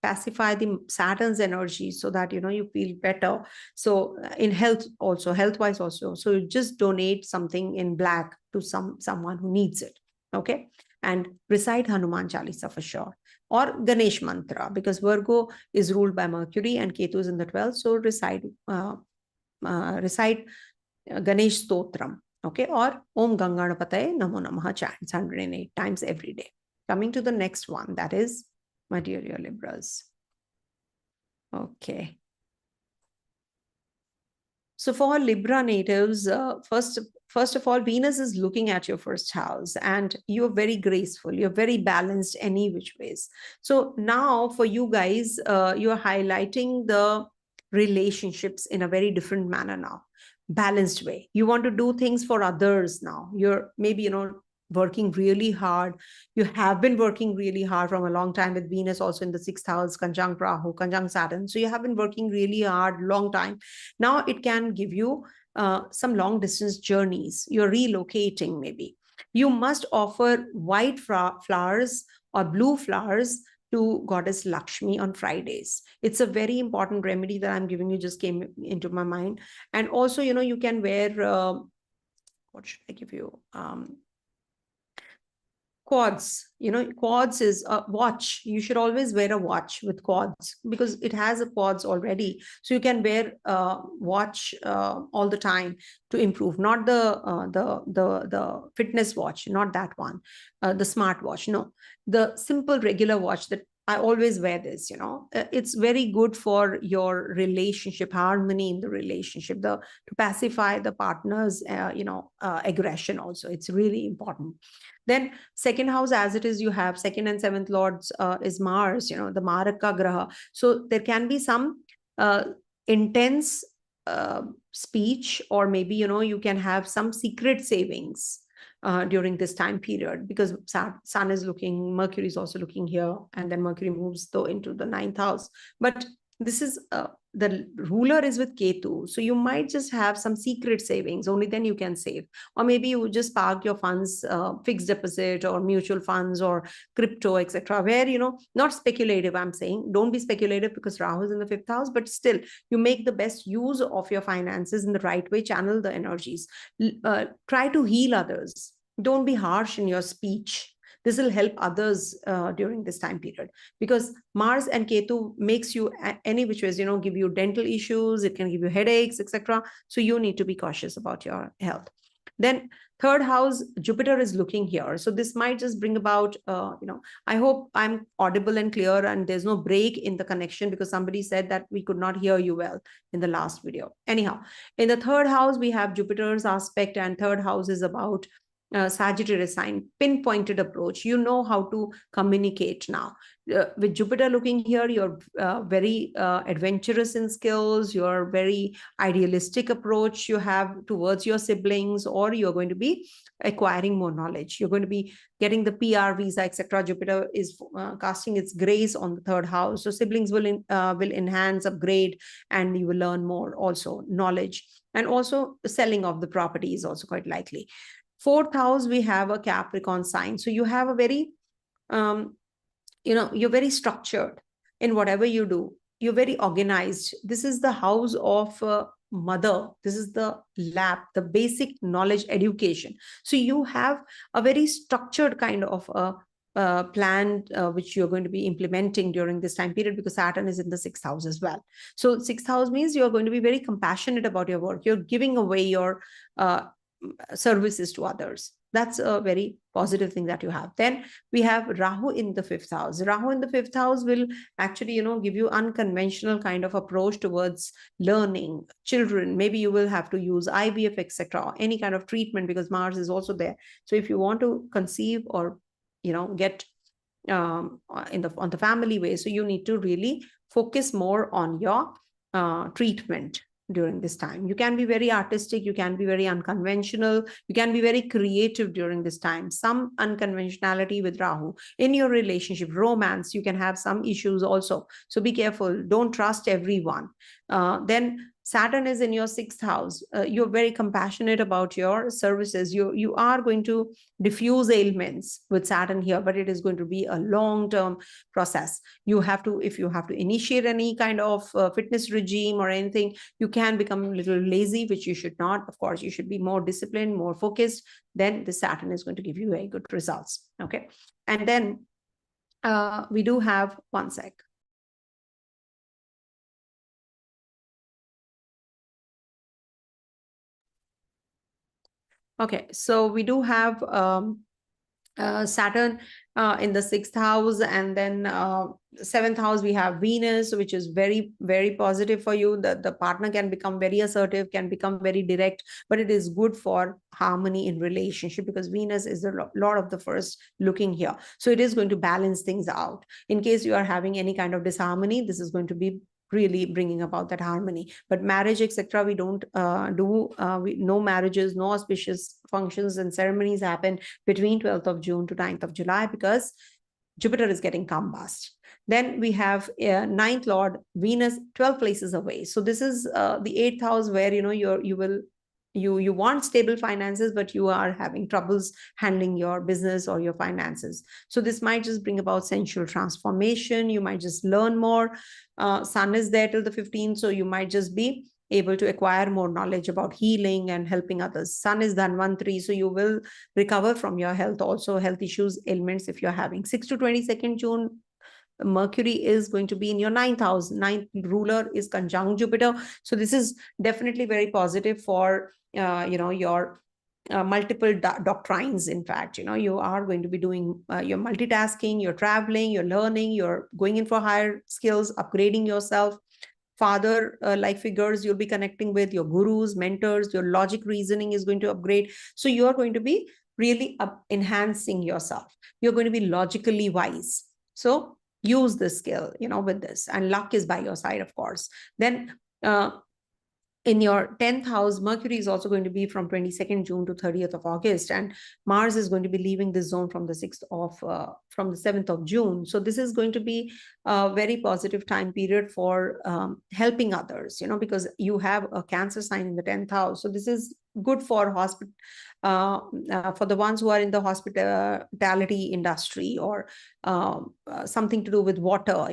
pacify the Saturn's energy so that, you feel better. So in health-wise also. So you just donate something in black to someone who needs it. Okay. And recite Hanuman Chalisa for sure. Or Ganesh mantra, because Virgo is ruled by Mercury and Ketu is in the 12th. So recite Ganesh Stotram. Okay. Or Om Ganganapataye Namo Namaha chants 108 times every day. Coming to the next one, that is, my dear Libras. Okay. So for Libra natives, first of all, Venus is looking at your first house and you're very graceful. You're very balanced any which ways. So now for you guys, you're highlighting the relationships in a very different manner now. Balanced way. You want to do things for others now. You're maybe, working really hard. You have been working really hard from a long time, with Venus also in the 6th house, conjunct Rahu, conjunct Saturn. So you have been working really hard, long time. Now it can give you some long distance journeys. You're relocating maybe. You must offer white flowers or blue flowers to Goddess Lakshmi on Fridays. It's a very important remedy that I'm giving you, just came into my mind. And also, you can wear, what should I give you? Cords. Cords is a watch. You should always wear a watch with cords because it has a cords already. So you can wear a watch all the time to improve. Not the fitness watch, not that one, the smart watch. No, the simple regular watch that I always wear this. It's very good for your relationship, harmony in the relationship, to pacify the partner's aggression. Also, it's really important. Then second house, as it is, you have second and seventh lords is Mars, the Maraka Graha. So there can be some intense speech, or maybe, you can have some secret savings during this time period, because Sun is looking, Mercury is also looking here, and then Mercury moves though into the 9th house. But this is the ruler is with Ketu. So you might just have some secret savings, only then you can save. Or maybe you just park your funds, fixed deposit or mutual funds or crypto, etc. Where, not speculative, I'm saying. Don't be speculative because Rahu is in the 5th house, but still you make the best use of your finances in the right way, channel the energies. Try to heal others. Don't be harsh in your speech. This will help others during this time period, because Mars and Ketu makes you any which ways, give you dental issues. It can give you headaches, etc. So you need to be cautious about your health. Then 3rd house, Jupiter is looking here. So this might just bring about, I hope I'm audible and clear and there's no break in the connection, because somebody said that we could not hear you well in the last video. Anyhow, in the 3rd house, we have Jupiter's aspect, and 3rd house is about Sagittarius sign, pinpointed approach. You know how to communicate now. With Jupiter looking here, you're very adventurous in skills. You're very idealistic approach you have towards your siblings, or you're going to be acquiring more knowledge. You're going to be getting the PR visa, etc. Jupiter is casting its grace on the 3rd house. So siblings will enhance, upgrade, and you will learn more also knowledge. And also selling of the property is also quite likely. 4th house, we have a Capricorn sign. So you have a very, you're very structured in whatever you do. You're very organized. This is the house of mother. This is the lab, the basic knowledge education. So you have a very structured kind of plan which you're going to be implementing during this time period, because Saturn is in the 6th house as well. So 6th house means you're going to be very compassionate about your work. You're giving away your services to others. That's a very positive thing that you have. Then we have Rahu in the 5th house. Rahu in the 5th house will actually, give you unconventional kind of approach towards learning, children. Maybe you will have to use IVF, etc., any kind of treatment, because Mars is also there. So if you want to conceive or, get on the family way, so you need to really focus more on your treatment during this time. You can be very artistic, you can be very unconventional, you can be very creative during this time. Some unconventionality with Rahu in your relationship, romance, you can have some issues also. So be careful, don't trust everyone. Then Saturn is in your 6th house. You're very compassionate about your services. You are going to diffuse ailments with Saturn here, but it is going to be a long-term process. You have to, if you have to initiate any kind of fitness regime or anything, you can become a little lazy, which you should not. Of course, you should be more disciplined, more focused. Then the Saturn is going to give you very good results. Okay. And then we do have one sec. Okay, so we do have Saturn in the 6th house, and then 7th house we have Venus, which is very, very positive for you. The partner can become very assertive, can become very direct, but it is good for harmony in relationship, because Venus is the lord of the first looking here. So it is going to balance things out. In case you are having any kind of disharmony, this is going to be really bringing about that harmony. But marriage, etc., we don't do. No marriages, no auspicious functions and ceremonies happen between 12th of June to 9th of July because Jupiter is getting combust. Then we have ninth lord Venus 12 places away. So this is the eighth house where you want stable finances, but you are having troubles handling your business or your finances. So this might just bring about sensual transformation. You might just learn more. Sun is there till the 15th, so you might just be able to acquire more knowledge about healing and helping others. Sun is Dhanvantri, so you will recover from your health, also health issues, ailments if you're having. 6 to 22nd June, Mercury is going to be in your ninth house. Ninth ruler is conjunct Jupiter. So this is definitely very positive for your multiple doctrines. In fact, you are going to be doing you're multitasking, you're traveling, you're learning, you're going in for higher skills, upgrading yourself. Father like figures you'll be connecting with, your gurus, mentors, your logic reasoning is going to upgrade. So you're going to be really enhancing yourself. You're going to be logically wise. So use this skill, with this. And luck is by your side, of course. Then in your 10th house, Mercury is also going to be from 22nd June to 30th of August, and Mars is going to be leaving this zone from the 7th of June. So this is going to be a very positive time period for helping others, because you have a Cancer sign in the 10th house. So this is good for for the ones who are in the hospitality industry or something to do with water,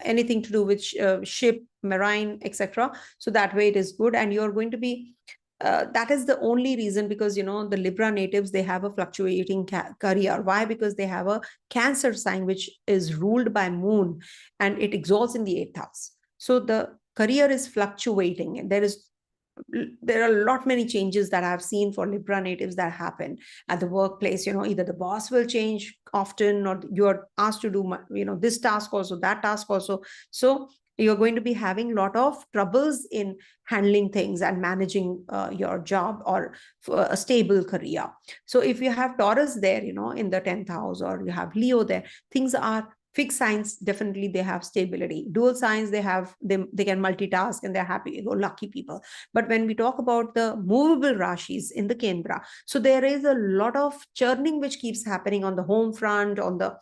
anything to do with ship, marine, etc. So that way it is good, and you're going to be that is the only reason, because the Libra natives, they have a fluctuating career. Why? Because they have a Cancer sign which is ruled by moon, and it exalts in the 8th house. So the career is fluctuating, and there are a lot many changes that I've seen for Libra natives that happen at the workplace. Either the boss will change often, or you're asked to do this task also, that task also. So you're going to be having a lot of troubles in handling things and managing your job or for a stable career. So if you have Taurus there, in the 10th house, or you have Leo there, things are fixed signs. Definitely they have stability. Dual signs, they can multitask and they're happy, lucky people. But when we talk about the movable rashis in the Kendra, so there is a lot of churning which keeps happening on the home front, on the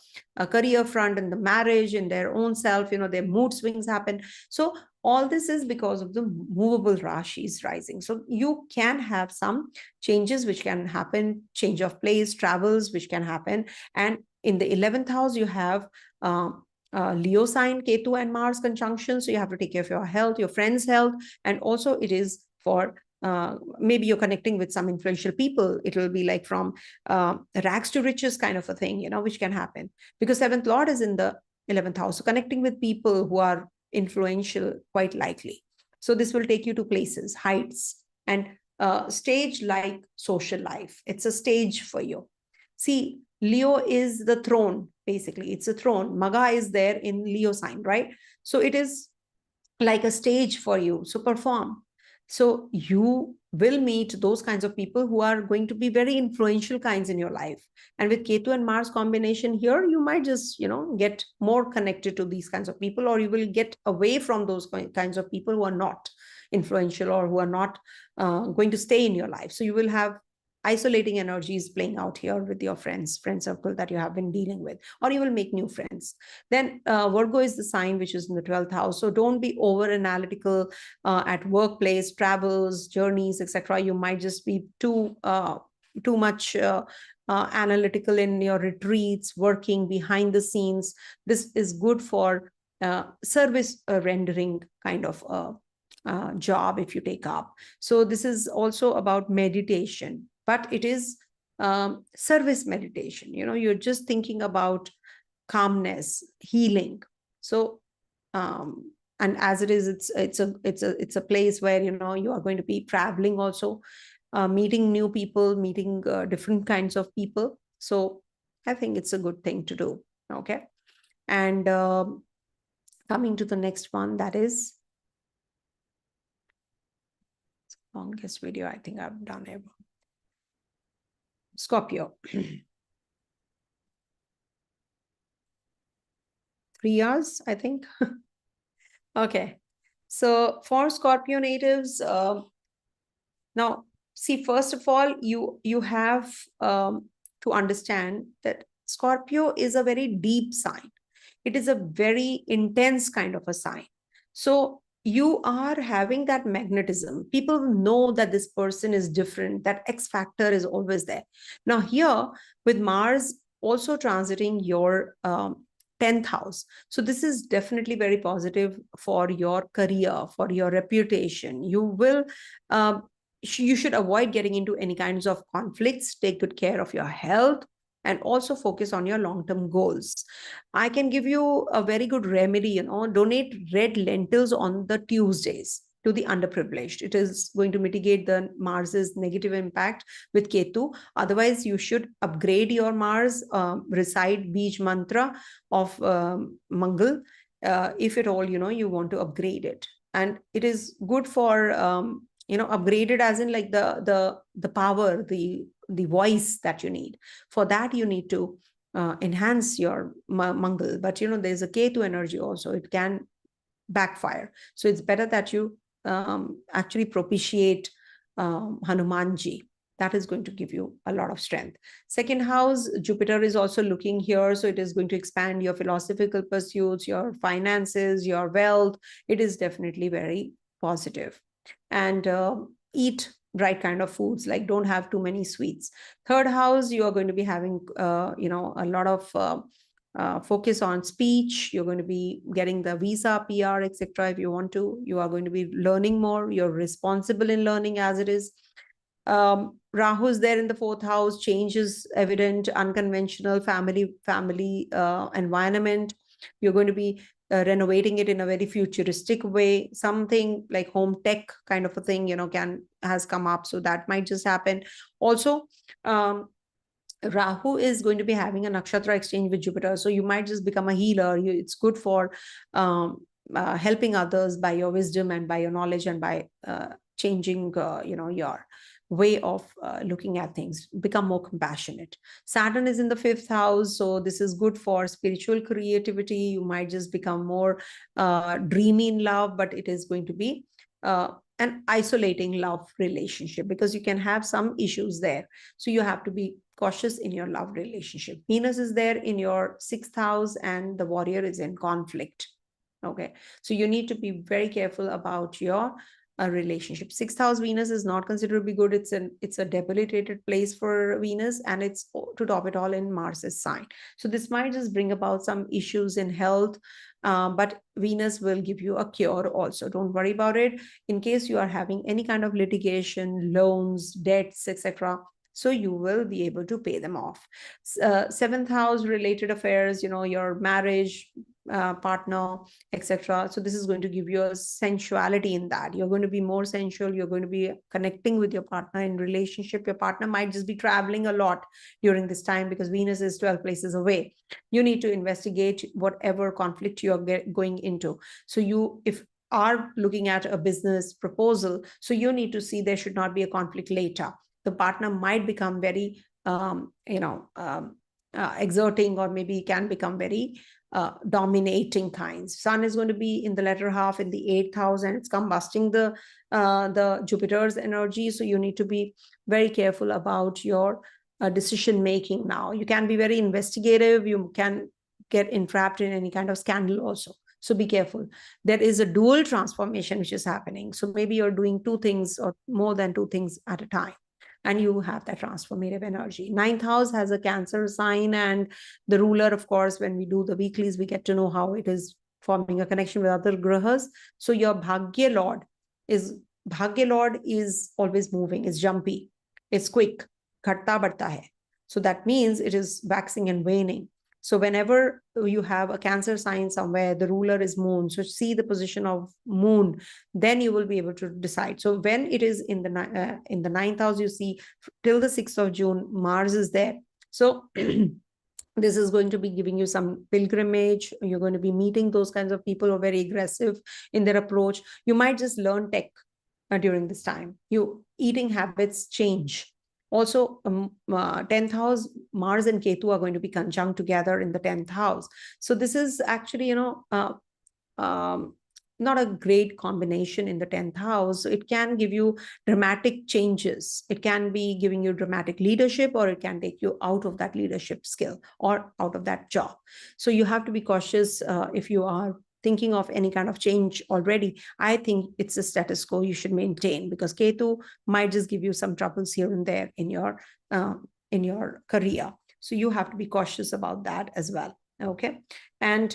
career front, and the marriage, in their own self. Their mood swings happen. So all this is because of the movable rashis rising. So you can have some changes which can happen, change of place, travels which can happen. And in the 11th house, you have Leo sign, Ketu and Mars conjunction. So you have to take care of your health, your friends' health, and also it is for maybe you're connecting with some influential people. It will be like from rags to riches kind of a thing, which can happen, because 7th lord is in the 11th house. So connecting with people who are influential, quite likely. So this will take you to places, heights, and stage like social life. It's a stage for you. See, Leo is the throne, basically. It's a throne. Maga is there in Leo sign, right? So it is like a stage for you. So perform. So you will meet those kinds of people who are going to be very influential kinds in your life. And with Ketu and Mars combination here, you might just, get more connected to these kinds of people, or you will get away from those kinds of people who are not influential or who are not going to stay in your life. So you will have isolating energies playing out here with your friend circle that you have been dealing with, or you will make new friends. Then Virgo is the sign which is in the 12th house. So don't be over analytical at workplace, travels, journeys, etc. You might just be too much analytical in your retreats, working behind the scenes. This is good for service rendering kind of job if you take up. So this is also about meditation, but it is service meditation. You're just thinking about calmness, healing. So and as it is, it's a place where you are going to be traveling also, meeting new people, meeting different kinds of people. So I think it's a good thing to do. Okay. And coming to the next one, that is longest video I think I've done ever. Scorpio. 3 years, I think. Okay. So for Scorpio natives, now see, first of all, you have to understand that Scorpio is a very deep sign. It is a very intense kind of a sign. So you are having that magnetism. People know that this person is different. That X factor is always there. Now here with Mars also transiting your 10th house. So this is definitely very positive for your career, for your reputation. You will you should avoid getting into any kinds of conflicts. Take good care of your health and also focus on your long-term goals. I can give you a very good remedy, donate red lentils on the Tuesdays to the underprivileged. It is going to mitigate the Mars's negative impact with Ketu. Otherwise, you should upgrade your Mars, recite Bij mantra of Mangal, if at all, you want to upgrade it. And it is good for, upgraded as in like the power, the voice that you need. For that, you need to enhance your Mangal. But there's a Ketu energy also. It can backfire. So it's better that you actually propitiate Hanumanji. That is going to give you a lot of strength. Second house, Jupiter is also looking here. So it is going to expand your philosophical pursuits, your finances, your wealth. It is definitely very positive. And eat right kind of foods, like don't have too many sweets. Third house, you are going to be having a lot of focus on speech. You're going to be getting the visa, PR, etc. If you want to, you are going to be learning more. You're responsible in learning as it is. Rahu is there in the fourth house. Change is evident. Unconventional family environment. You're going to be renovating it in a very futuristic way. Something like home tech kind of a thing, has come up. So that might just happen. Also, Rahu is going to be having a nakshatra exchange with Jupiter. So you might just become a healer. It's good for helping others by your wisdom and by your knowledge and by changing, your way of looking at things. Become more compassionate. Saturn is in the fifth house. So this is good for spiritual creativity. You might just become more dreamy in love, but it is going to be an isolating love relationship because you can have some issues there. So you have to be cautious in your love relationship. Venus is there in your sixth house and the warrior is in conflict. Okay. So you need to be very careful about your relationship. Sixth house Venus is not considered to be good. It's a debilitated place for Venus, and it's to top it all in Mars's sign. So this might just bring about some issues in health, but Venus will give you a cure also. Don't worry about it. In case you are having any kind of litigation, loans, debts, etc., so you will be able to pay them off. Seventh house related affairs, your marriage, partner, etc. So this is going to give you a sensuality in that. You're going to be more sensual. You're going to be connecting with your partner in relationship. Your partner might just be traveling a lot during this time because Venus is 12 places away. You need to investigate whatever conflict you're going into. So if are looking at a business proposal, so you need to see there should not be a conflict later. The partner might become very exerting, or maybe can become very dominating kinds. Sun is going to be in the latter half in the eighth house, and it's combusting the Jupiter's energy. So you need to be very careful about your decision making now. You can be very investigative. You can get entrapped in any kind of scandal also. So be careful. There is a dual transformation which is happening. So maybe you're doing two things or more than two things at a time, and you have that transformative energy. Ninth house has a Cancer sign, and the ruler, of course, when we do the weeklies, we get to know how it is forming a connection with other grahas. So your Bhagya Lord is always moving, it's jumpy, it's quick, ghatta badta hai. So that means it is waxing and waning. So whenever you have a Cancer sign somewhere, the ruler is moon. So see the position of moon, then you will be able to decide. So when it is in the ninth house, you see till the 6th of June, Mars is there. So this is going to be giving you some pilgrimage. You're going to be meeting those kinds of people who are very aggressive in their approach. You might just learn tech during this time. Your eating habits change. Also, 10th house, Mars and Ketu are going to be conjunct together in the 10th house. So this is actually, not a great combination in the 10th house. It can give you dramatic changes. It can be giving you dramatic leadership, or it can take you out of that leadership skill or out of that job. So you have to be cautious if you are thinking of any kind of change already. I think it's a status quo you should maintain, because Ketu might just give you some troubles here and there in your career. So you have to be cautious about that as well. Okay. And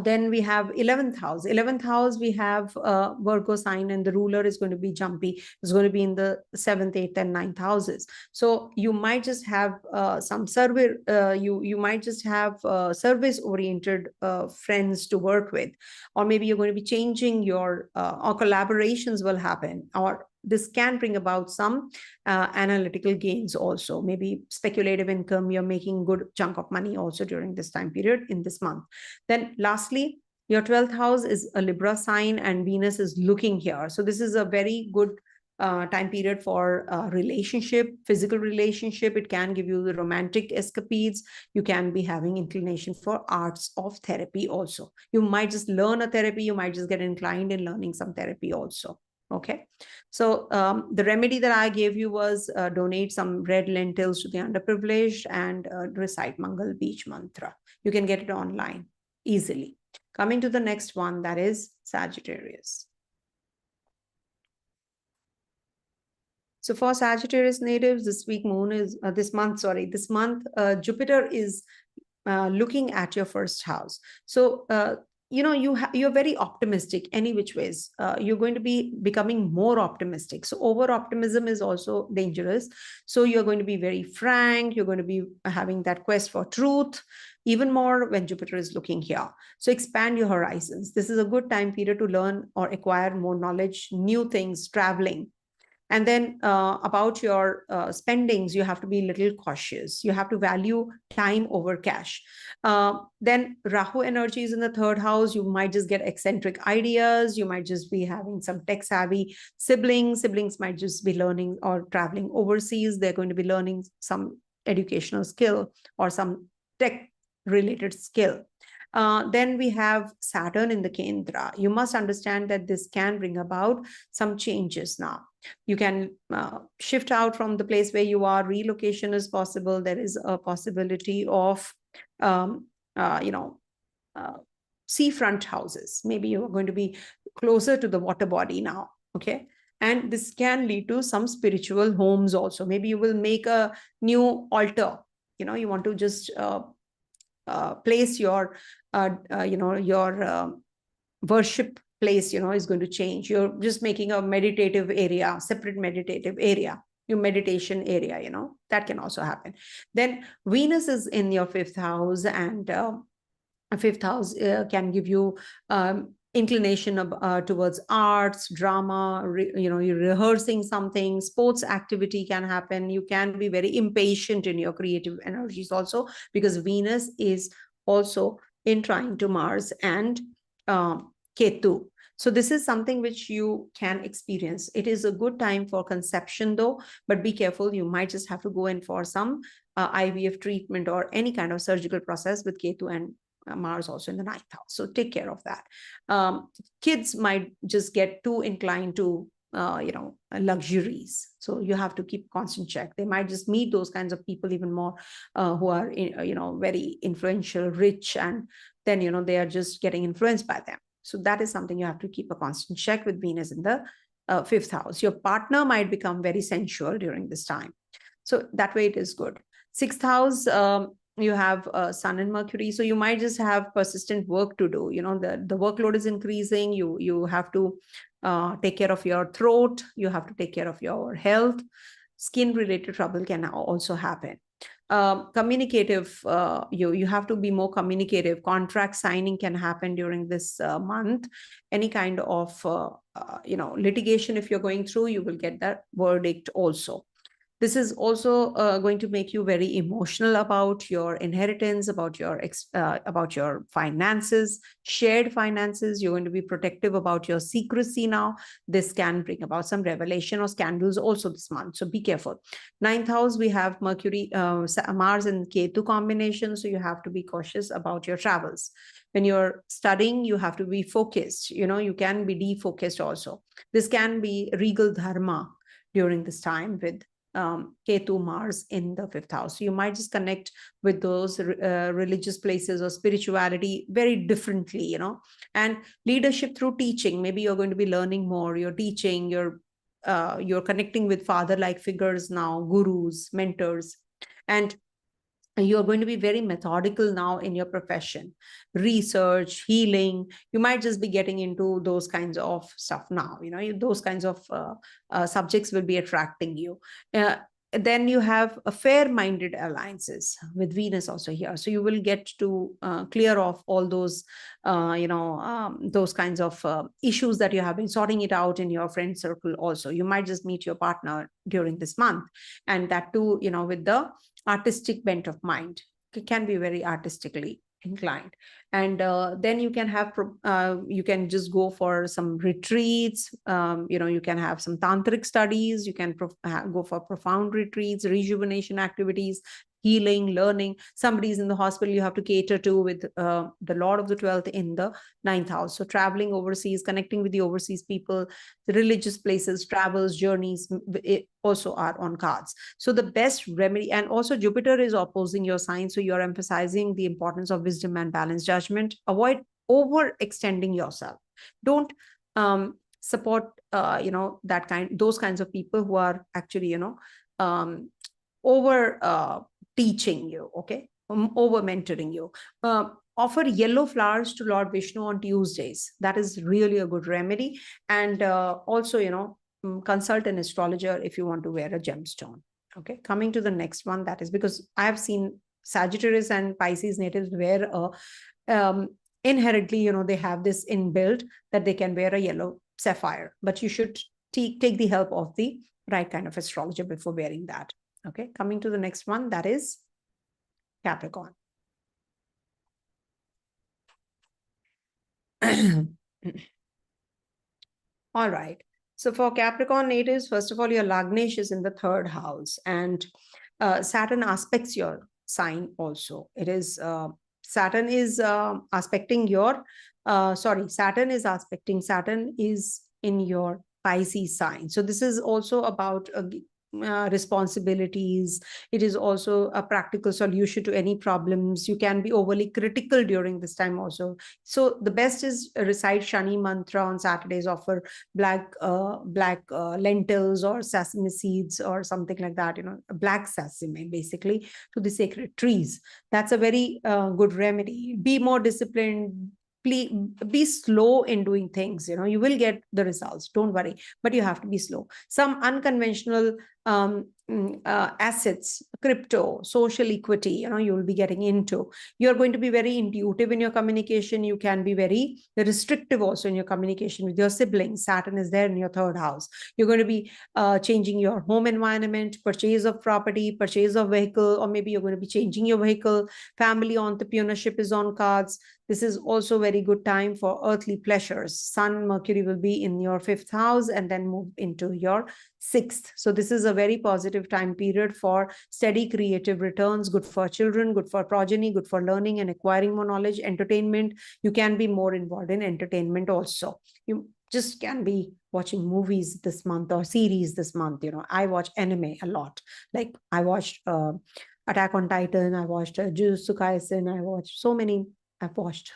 then we have 11th house. 11th house, we have Virgo sign, and the ruler is going to be jumpy. It's going to be in the 7th, 8th, and 9th houses. So you might just have some survey, you might just have service-oriented friends to work with, or maybe you're going to be changing your, or collaborations will happen, or this can bring about some analytical gains also. Maybe speculative income, you're making good chunk of money also during this time period in this month. Then lastly, your 12th house is a Libra sign, and Venus is looking here. So this is a very good time period for relationship, physical relationship. It can give you the romantic escapades. You can be having inclination for arts of therapy also. You might just learn a therapy. You might just get inclined in learning some therapy also. Okay. So the remedy that I gave you was donate some red lentils to the underprivileged and recite Mangal Beach mantra. You can get it online easily. Coming to the next one, that is Sagittarius. So for Sagittarius natives, this month, Jupiter is looking at your first house. So you're very optimistic any which ways. You're going to be becoming more optimistic. So over optimism is also dangerous. So you're going to be very frank. You're going to be having that quest for truth even more when Jupiter is looking here. So expand your horizons. This is a good time period to learn or acquire more knowledge, new things, traveling. And then about your spendings, you have to be a little cautious. You have to value time over cash. Then Rahu energy is in the 3rd house. You might just get eccentric ideas. You might just be having some tech savvy siblings. Siblings might just be learning or traveling overseas. They're going to be learning some educational skill or some tech related skill. Then we have Saturn in the Kendra. You must understand that this can bring about some changes now. You can shift out from the place where you are. Relocation is possible. There is a possibility of, seafront houses. Maybe you're going to be closer to the water body now. Okay. And this can lead to some spiritual homes also. Maybe you will make a new altar. You want to just place your, worship place, is going to change. You're just making a meditative area, separate meditative area, your meditation area, that can also happen. Then Venus is in your 5th house, and 5th house can give you inclination towards arts, drama, you're rehearsing something, sports activity can happen. You can be very impatient in your creative energies also, because Venus is also in trine to Mars and Ketu. So this is something which you can experience. It is a good time for conception though, but be careful. You might just have to go in for some IVF treatment or any kind of surgical process with Ketu and Mars also in the 9th house. So take care of that. Kids might just get too inclined to, luxuries. So you have to keep constant check. They might just meet those kinds of people even more who are, very influential, rich, and then, they are just getting influenced by them. So that is something you have to keep a constant check with Venus in the 5th house. Your partner might become very sensual during this time. So that way it is good. 6th house, you have Sun and Mercury. So you might just have persistent work to do. The workload is increasing. You have to take care of your throat. You have to take care of your health. Skin related trouble can also happen. Communicative, you have to be more communicative. Contract signing can happen during this month. Any kind of litigation, if you're going through, you will get that verdict also. This is also going to make you very emotional about your inheritance, about your finances, shared finances. You're going to be protective about your secrecy now. This can bring about some revelation or scandals also this month. So be careful. Ninth house, we have Mercury, Mars and Ketu combination. So you have to be cautious about your travels. When you're studying, you have to be focused. You can be defocused also. This can be regal dharma during this time with Ketu Mars in the fifth house. So you might just connect with those religious places or spirituality very differently, and leadership through teaching. Maybe you're going to be learning more, you're teaching, you're connecting with father-like figures now, gurus, mentors, and you're going to be very methodical now in your profession, research, healing. You might just be getting into those kinds of stuff now. Those kinds of subjects will be attracting you. Then you have a fair-minded alliances with Venus also here. So you will get to clear off all those, those kinds of issues that you have been sorting it out in your friend circle also. You might just meet your partner during this month. And that too, with the artistic bent of mind. It can be very artistically inclined. And then you can just go for some retreats. You can have some tantric studies. You can go for profound retreats, rejuvenation activities, healing, learning. Somebody's in the hospital, you have to cater to with the Lord of the 12th in the ninth house. So traveling overseas, connecting with the overseas people, the religious places, travels, journeys also are on cards. So the best remedy, and also Jupiter is opposing your sign. So you're emphasizing the importance of wisdom and balanced judgment. Avoid overextending yourself. Don't support, those kinds of people who are actually, over teaching you, okay, over mentoring you. Offer yellow flowers to Lord Vishnu on Tuesdays. That is really a good remedy. And also, consult an astrologer if you want to wear a gemstone. Okay, coming to the next one, that is because I have seen Sagittarius and Pisces natives wear inherently, they have this inbuilt that they can wear a yellow sapphire, but you should take the help of the right kind of astrologer before wearing that. Okay, coming to the next one, that is Capricorn. All right. So for Capricorn natives, first of all, your Lagnesh is in the third house, and Saturn aspects your sign also. It is Saturn is aspecting your, Saturn is in your Pisces sign. So this is also about responsibilities. It is also a practical solution to any problems. You can be overly critical during this time also. So the best is recite Shani mantra on Saturdays, offer black lentils or sesame seeds or something like that, black sesame basically, to the sacred trees. That's a very good remedy. Be more disciplined. Please be slow in doing things. You will get the results, don't worry, but you have to be slow. Some unconventional assets, crypto, social equity, you will be getting into. You're going to be very intuitive in your communication. You can be very restrictive also in your communication with your siblings. Saturn is there in your third house. You're going to be changing your home environment, purchase of property, purchase of vehicle, or maybe you're going to be changing your vehicle. Family entrepreneurship is on cards. This is also very good time for earthly pleasures. Sun, Mercury will be in your fifth house and then move into your sixth. So this is a very positive time period for steady creative returns, good for children, good for progeny, good for learning and acquiring more knowledge. Entertainment, you can be more involved in entertainment also. You just can be watching movies this month or series this month. I watch anime a lot. Like I watched Attack on Titan, I watched Jujutsu Kaisen, I watched so many I've watched.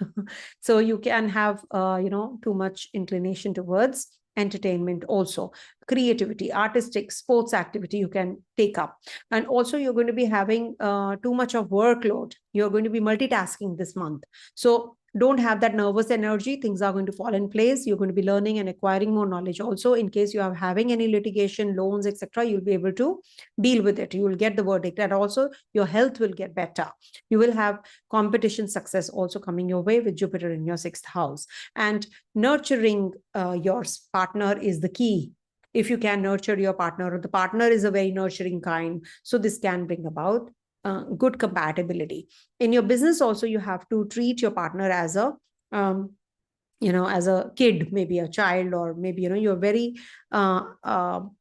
So you can have, too much inclination towards entertainment also. Creativity, artistic, sports activity you can take up. And also you're going to be having too much of workload. You're going to be multitasking this month. So don't have that nervous energy. Things are going to fall in place. You're going to be learning and acquiring more knowledge. Also, in case you are having any litigation, loans, etc., you'll be able to deal with it. You will get the verdict. And also your health will get better. You will have competition success also coming your way with Jupiter in your sixth house. And nurturing your partner is the key if you can nurture your partner, or the partner is a very nurturing kind. So this can bring about good compatibility. In your business also, you have to treat your partner as a as a kid, maybe a child, or maybe you're very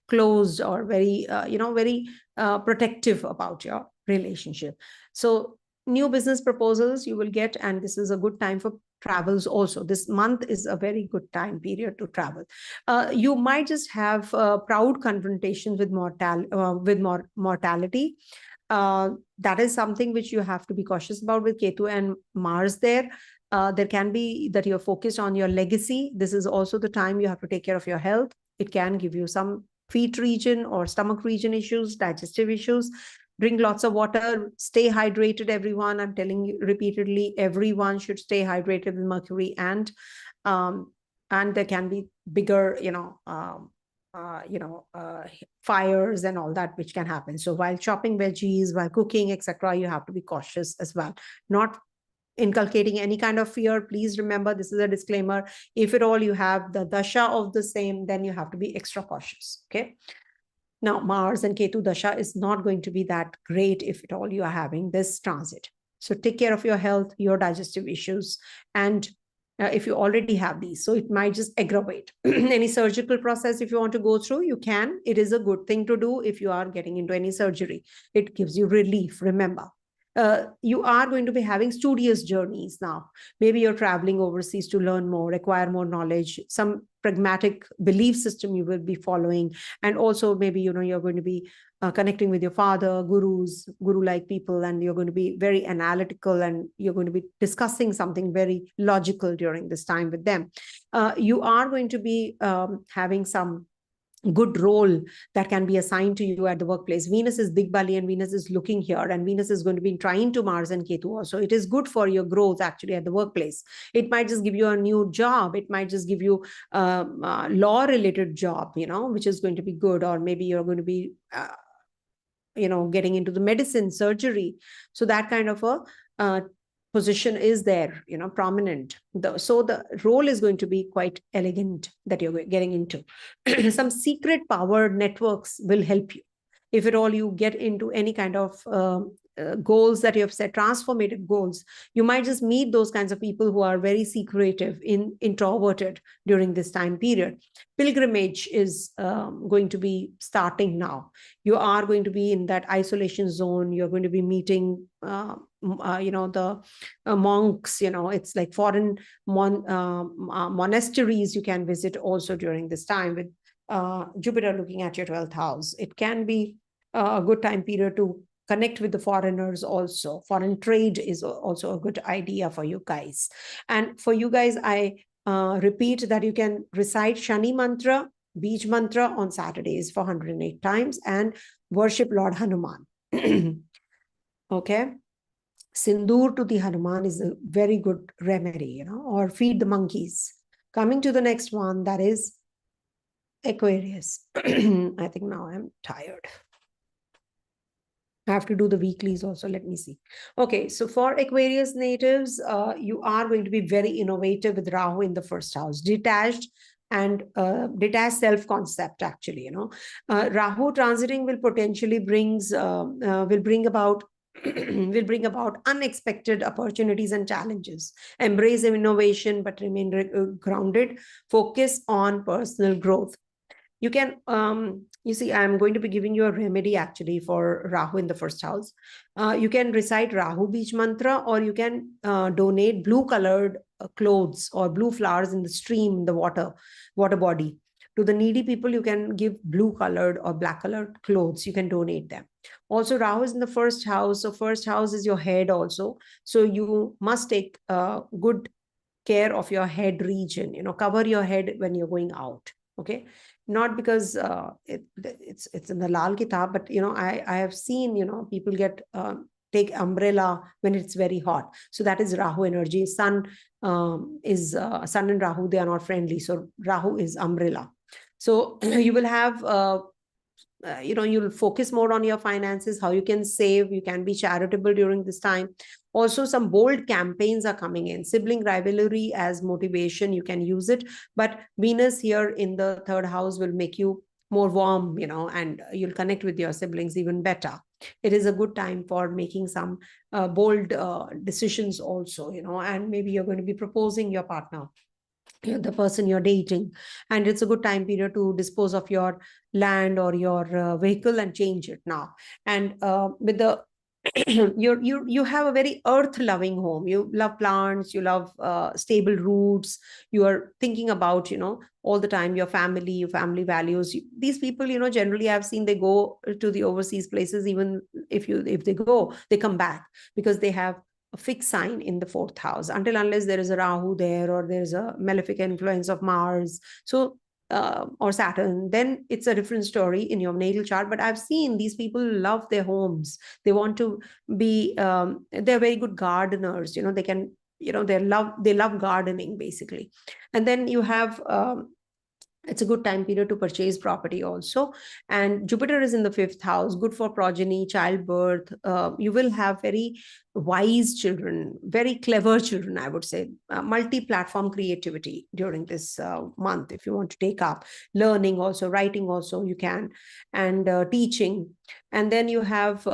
closed, or very very protective about your relationship. So new business proposals you will get, and this is a good time for travels also. This month is a very good time period to travel. You might just have proud confrontations with mortality. That is something which you have to be cautious about with Ketu and Mars there. There can be that you're focused on your legacy. This is also the time you have to take care of your health. It can give you some feet region or stomach region issues, digestive issues. Drink lots of water, stay hydrated, everyone. I'm telling you repeatedly, everyone should stay hydrated with Mercury, and there can be bigger, fires and all that which can happen. So while chopping veggies, while cooking, etc., you have to be cautious as well. Not inculcating any kind of fear. Please remember, this is a disclaimer. If at all you have the dasha of the same, then you have to be extra cautious. Okay. Now, Mars and Ketu dasha is not going to be that great if at all you are having this transit. So take care of your health, your digestive issues, and if you already have these, so it might just aggravate. Any surgical process, if you want to go through, you can. It is a good thing to do if you are getting into any surgery. It gives you relief, remember. You are going to be having studious journeys now. Maybe you're traveling overseas to learn more, acquire more knowledge, some pragmatic belief system you will be following. And also maybe, you're going to be connecting with your father, guru-like people, and you're going to be very analytical, and you're going to be discussing something very logical during this time with them. You are going to be having some good role that can be assigned to you at the workplace. Venus is Digbali, and Venus is looking here, and Venus is going to be trying to Mars and Ketu also. It is good for your growth actually at the workplace. It might just give you a new job. It might just give you a law related job, which is going to be good. Or maybe you're going to be getting into the medicine, surgery. So that kind of a position is there, prominent. So the role is going to be quite elegant that you're getting into. Some secret power networks will help you. If at all you get into any kind of goals that you have set, transformative goals, you might just meet those kinds of people who are very secretive, introverted during this time period. Pilgrimage is going to be starting now. You are going to be in that isolation zone. You're going to be meeting the monks. It's like foreign monasteries you can visit also during this time, with Jupiter looking at your 12th house. It can be a good time period to connect with the foreigners also. Foreign trade is also a good idea for you guys. And for you guys, I repeat that you can recite Shani mantra, Beej mantra on Saturdays for 108 times, and worship Lord Hanuman. Okay. Sindoor to the Hanuman is a very good remedy, or feed the monkeys. Coming to the next one, that is Aquarius. I think now I'm tired. I have to do the weeklies also. Let me see. Okay, so for Aquarius natives, you are going to be very innovative with Rahu in the first house, detached and detached self-concept actually. Rahu transiting will potentially bring about will bring about unexpected opportunities and challenges. Embrace innovation, but remain grounded. Focus on personal growth. You can, you see, I'm going to be giving you a remedy actually for Rahu in the first house. You can recite Rahu Beej mantra, or you can donate blue colored clothes or blue flowers in the stream, the water body. To the needy people, you can give blue colored or black colored clothes. You can donate them. Also, Rahu is in the first house. So first house is your head also. So you must take good care of your head region. Cover your head when you're going out. Okay. Not because it's in the Lal Kitab, but I have seen people take umbrella when it's very hot. So that is Rahu energy. Sun Sun and Rahu, they are not friendly. So Rahu is umbrella. So you will have you'll focus more on your finances, how you can save, you can be charitable during this time. Also, some bold campaigns are coming in. Sibling rivalry as motivation, you can use it. But Venus here in the third house will make you more warm, and you'll connect with your siblings even better. It is a good time for making some bold decisions also, and maybe you're going to be proposing your partner, the person you're dating, and it's a good time period to dispose of your land or your vehicle and change it now. And with the you have a very earth loving home. You love plants, you love stable roots. You are thinking about, all the time your family, your family values. These people, generally I've seen they go to the overseas places. Even if they go, they come back because they have a fixed sign in the fourth house, until unless there is a Rahu there or there's a malefic influence of Mars. So or Saturn, then it's a different story in your natal chart. But I've seen these people love their homes. They want to be, they're very good gardeners. They can, they love gardening basically. And then you have, it's a good time period to purchase property also. And Jupiter is in the fifth house, good for progeny, childbirth. You will have very wise children, very clever children, I would say. Multi-platform creativity during this month. If you want to take up learning also, writing also, you can, and teaching. And then you have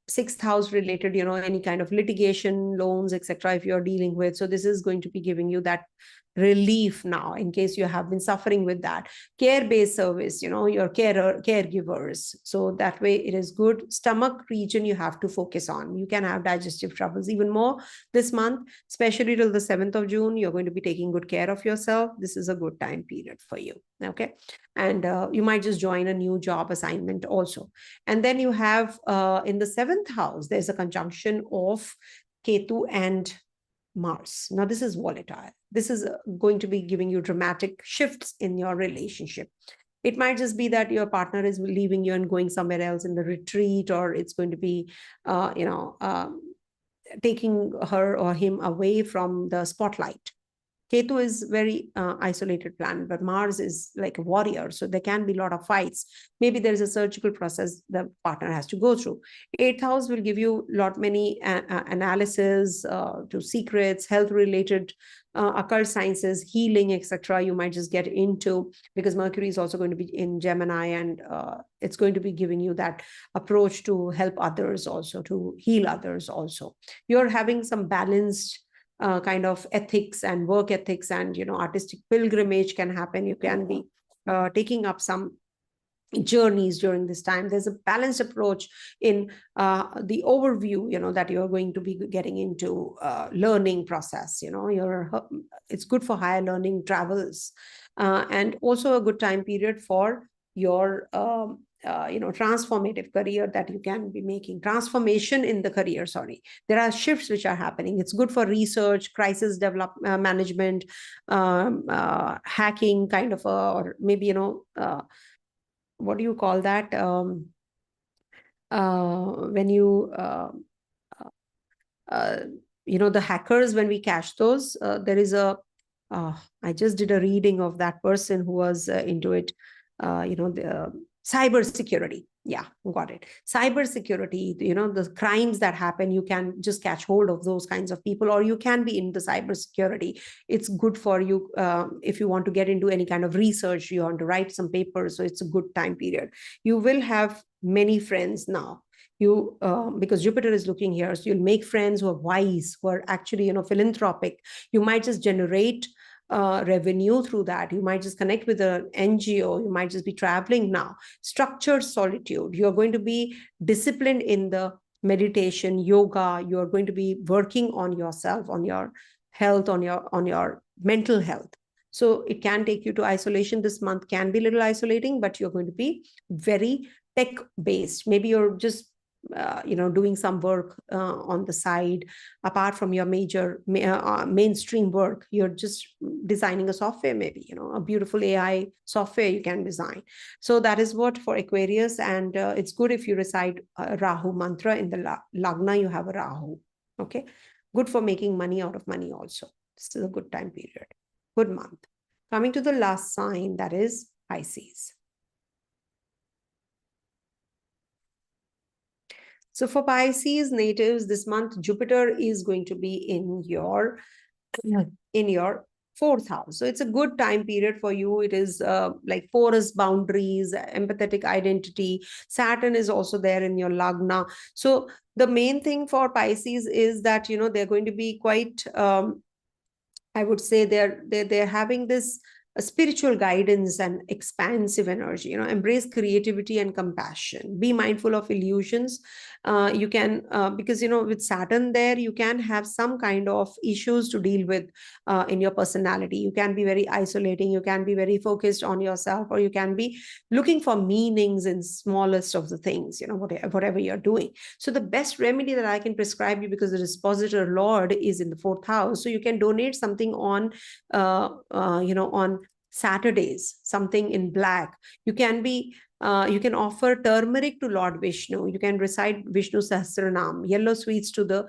sixth house related, any kind of litigation, loans, etc., if you're dealing with. So this is going to be giving you that relief now, in case you have been suffering with that. Care-based service, your caregivers. So that way it is good. Stomach region you have to focus on. You can have digestive troubles even more this month, especially till the 7th of June. You're going to be taking good care of yourself. This is a good time period for you. Okay. And you might just join a new job assignment also. And then you have in the 7th house, there's a conjunction of Ketu and Mars. Now, this is volatile. This is going to be giving you dramatic shifts in your relationship. It might just be that your partner is leaving you and going somewhere else in the retreat, or it's going to be, taking her or him away from the spotlight. Ketu is very isolated planet, but Mars is like a warrior. So there can be a lot of fights. Maybe there's a surgical process the partner has to go through. Eighth house will give you many analysis to secrets, health related, occult sciences, healing, etc. You might just get into, because Mercury is also going to be in Gemini, and it's going to be giving you that approach to help others also, to heal others also. You're having some balanced kind of ethics and work ethics, and artistic pilgrimage can happen. You can be taking up some journeys during this time. There's a balanced approach in the overview, that you're going to be getting into learning process. It's good for higher learning travels, and also a good time period for your transformative career that you can be making. Transformation in the career, sorry. There are shifts which are happening. It's good for research, crisis management, hacking kind of, or maybe, what do you call that? When you, the hackers, when we catch those, there is I just did a reading of that person who was into it, the cyber security. Yeah, got it. Cyber security, the crimes that happen, you can just catch hold of those kinds of people, or you can be in the cyber security. It's good for you if you want to get into any kind of research, you want to write some papers. So it's a good time period. You will have many friends now. You because Jupiter is looking here, so you'll make friends who are wise, who are actually philanthropic. You might just generate revenue through that. You might just connect with an NGO. You might just be traveling now. Structured solitude. You're going to be disciplined in the meditation, yoga. You're going to be working on yourself, on your health, on your mental health. So it can take you to isolation. This month can be a little isolating, but you're going to be very tech based. Maybe you're just doing some work on the side, apart from your major mainstream work. You're just designing a software, maybe, a beautiful AI software you can design. So that is what for Aquarius. And it's good if you recite Rahu mantra in the Lagna, you have a Rahu. Okay. Good for making money out of money also. This is a good time period. Good month. Coming to the last sign, that is Pisces. So for Pisces natives, this month, Jupiter is going to be in your fourth house. So it's a good time period for you. It is like porous boundaries, empathetic identity. Saturn is also there in your Lagna. So the main thing for Pisces is that, they're going to be quite, I would say they're having this spiritual guidance and expansive energy. Embrace creativity and compassion. Be mindful of illusions. You can, because with Saturn there, you can have some kind of issues to deal with in your personality. You can be very isolating. You can be very focused on yourself, or you can be looking for meanings in smallest of the things. Whatever you're doing. So the best remedy that I can prescribe you, because the dispositor Lord is in the fourth house, so you can donate something on on Saturdays, something in black. You can offer turmeric to Lord Vishnu. You can recite Vishnu Sahasranam, yellow sweets to the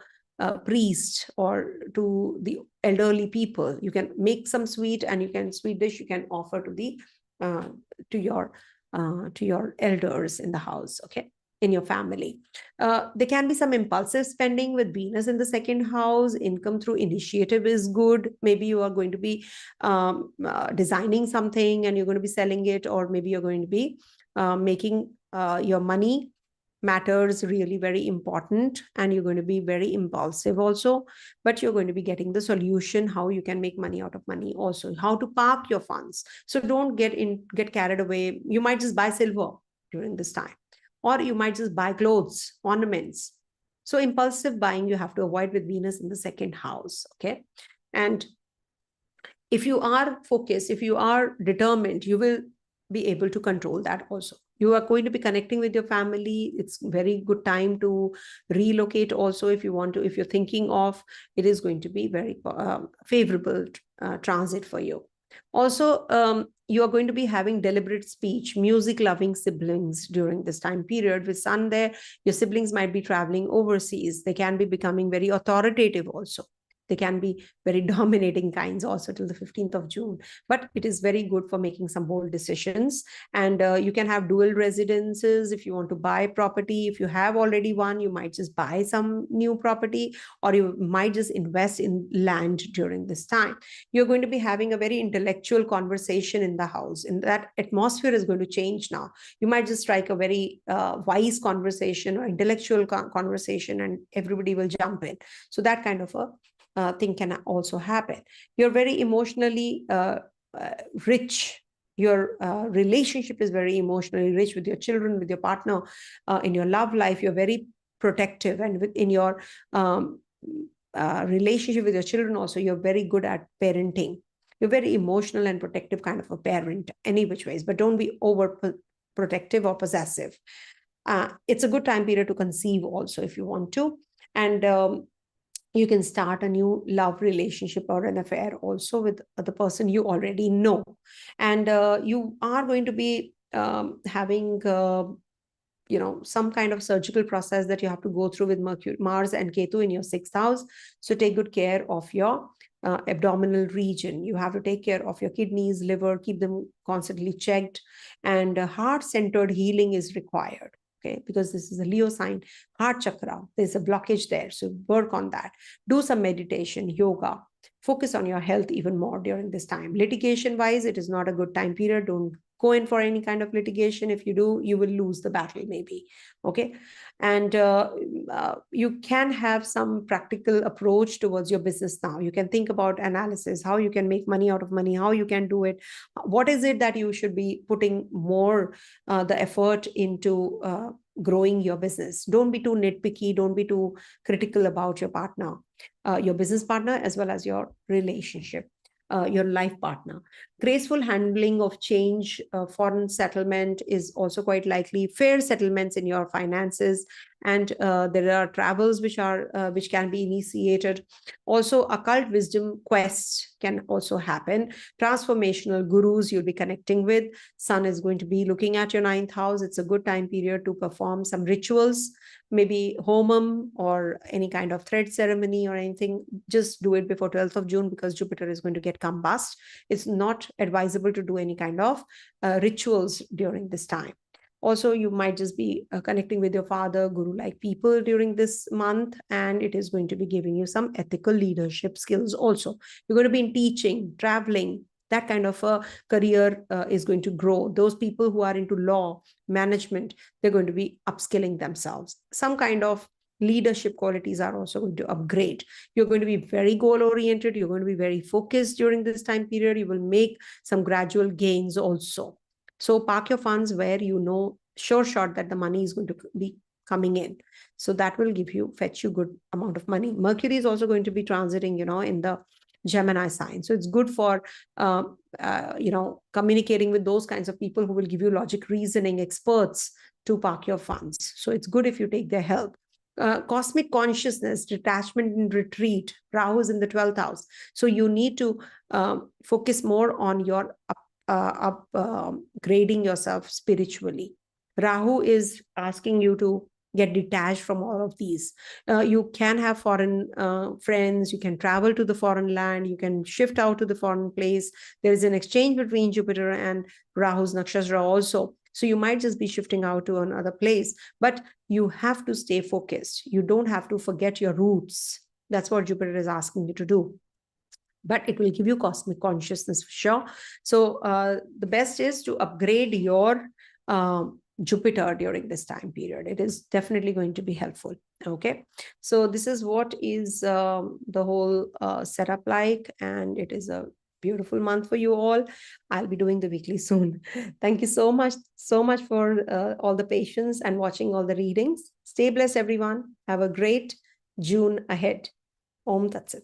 priest or to the elderly people. You can make some sweet, and sweet dish you can offer to your elders in the house. Okay, in your family. There can be some impulsive spending with Venus in the second house. Income through initiative is good. Maybe you are going to be designing something and you're going to be selling it, or maybe you're going to be making your money matters really very important, and you're going to be very impulsive also, but you're going to be getting the solution how you can make money out of money, also how to park your funds. So don't get carried away. You might just buy silver during this time, or you might just buy clothes, ornaments. So impulsive buying you have to avoid with Venus in the second house. Okay, and if you are focused, if you are determined, you will be able to control that also. You are going to be connecting with your family. It's very good time to relocate also, if you want to. If you're thinking of, it is going to be very favorable transit for you. Also, you are going to be having deliberate speech, music-loving siblings during this time period. With Sun there, your siblings might be traveling overseas. They can be becoming very authoritative also. They can be very dominating kinds also till the 15th of June. But it is very good for making some bold decisions. And you can have dual residences if you want to buy property. If you have already one, you might just buy some new property, or you might just invest in land during this time. You're going to be having a very intellectual conversation in the house. And that atmosphere is going to change now. You might just strike a very wise conversation or intellectual conversation, and everybody will jump in. So that kind of a thing can also happen. You're very emotionally rich. Your relationship is very emotionally rich with your children, with your partner. In your love life, you're very protective, and in your relationship with your children also, you're very good at parenting. You're very emotional and protective kind of a parent, any which ways, but don't be over protective or possessive. It's a good time period to conceive also if you want to. And you can start a new love relationship or an affair also with the person you already know. And you are going to be having some kind of surgical process that you have to go through with Mars and Ketu in your sixth house. So take good care of your abdominal region. You have to take care of your kidneys, liver, keep them constantly checked, and heart-centered healing is required. Okay, because this is a Leo sign, heart chakra, there's a blockage there. So work on that. Do some meditation, yoga, focus on your health even more during this time. Litigation wise, it is not a good time period. Don't go in for any kind of litigation. If you do, you will lose the battle maybe. Okay. And you can have some practical approach towards your business now. You can think about analysis, how you can make money out of money, how you can do it. What is it that you should be putting more the effort into growing your business? Don't be too nitpicky. Don't be too critical about your partner, your business partner, as well as your relationship. Your life partner. Graceful handling of change, foreign settlement is also quite likely. Fair settlements in your finances, and there are travels which can be initiated. Also, occult wisdom quests can also happen. Transformational gurus you'll be connecting with. Sun is going to be looking at your ninth house. It's a good time period to perform some rituals, maybe homam or any kind of thread ceremony or anything. Just do it before 12th of June because Jupiter is going to get combust. It's not advisable to do any kind of rituals during this time. Also, you might just be connecting with your father, guru-like people during this month, and it is going to be giving you some ethical leadership skills also. You're going to be in teaching, traveling, that kind of a career is going to grow. Those people who are into law, management, they're going to be upskilling themselves. Some kind of leadership qualities are also going to upgrade. You're going to be very goal oriented. You're going to be very focused during this time period. You will make some gradual gains also. So park your funds where you know sure shot that the money is going to be coming in. So that will fetch you good amount of money. Mercury is also going to be transiting, in the Gemini sign. So it's good for, communicating with those kinds of people who will give you logic, reasoning, experts to park your funds. So it's good if you take their help. Cosmic consciousness, detachment and retreat. Rahu is in the 12th house. So you need to focus more on your upgrading yourself spiritually. Rahu is asking you to get detached from all of these. You can have foreign friends, you can travel to the foreign land, you can shift out to the foreign place. There is an exchange between Jupiter and Rahu's nakshatra also. So you might just be shifting out to another place, but you have to stay focused. You don't have to forget your roots. That's what Jupiter is asking you to do. But it will give you cosmic consciousness for sure. So the best is to upgrade your Jupiter during this time period. It is definitely going to be helpful. Okay. So this is what is the whole setup like, and it is a beautiful month for you all. I'll be doing the weekly soon. Thank you so much for all the patience and watching all the readings. Stay blessed, everyone. Have a great June ahead. Om Tat Sat.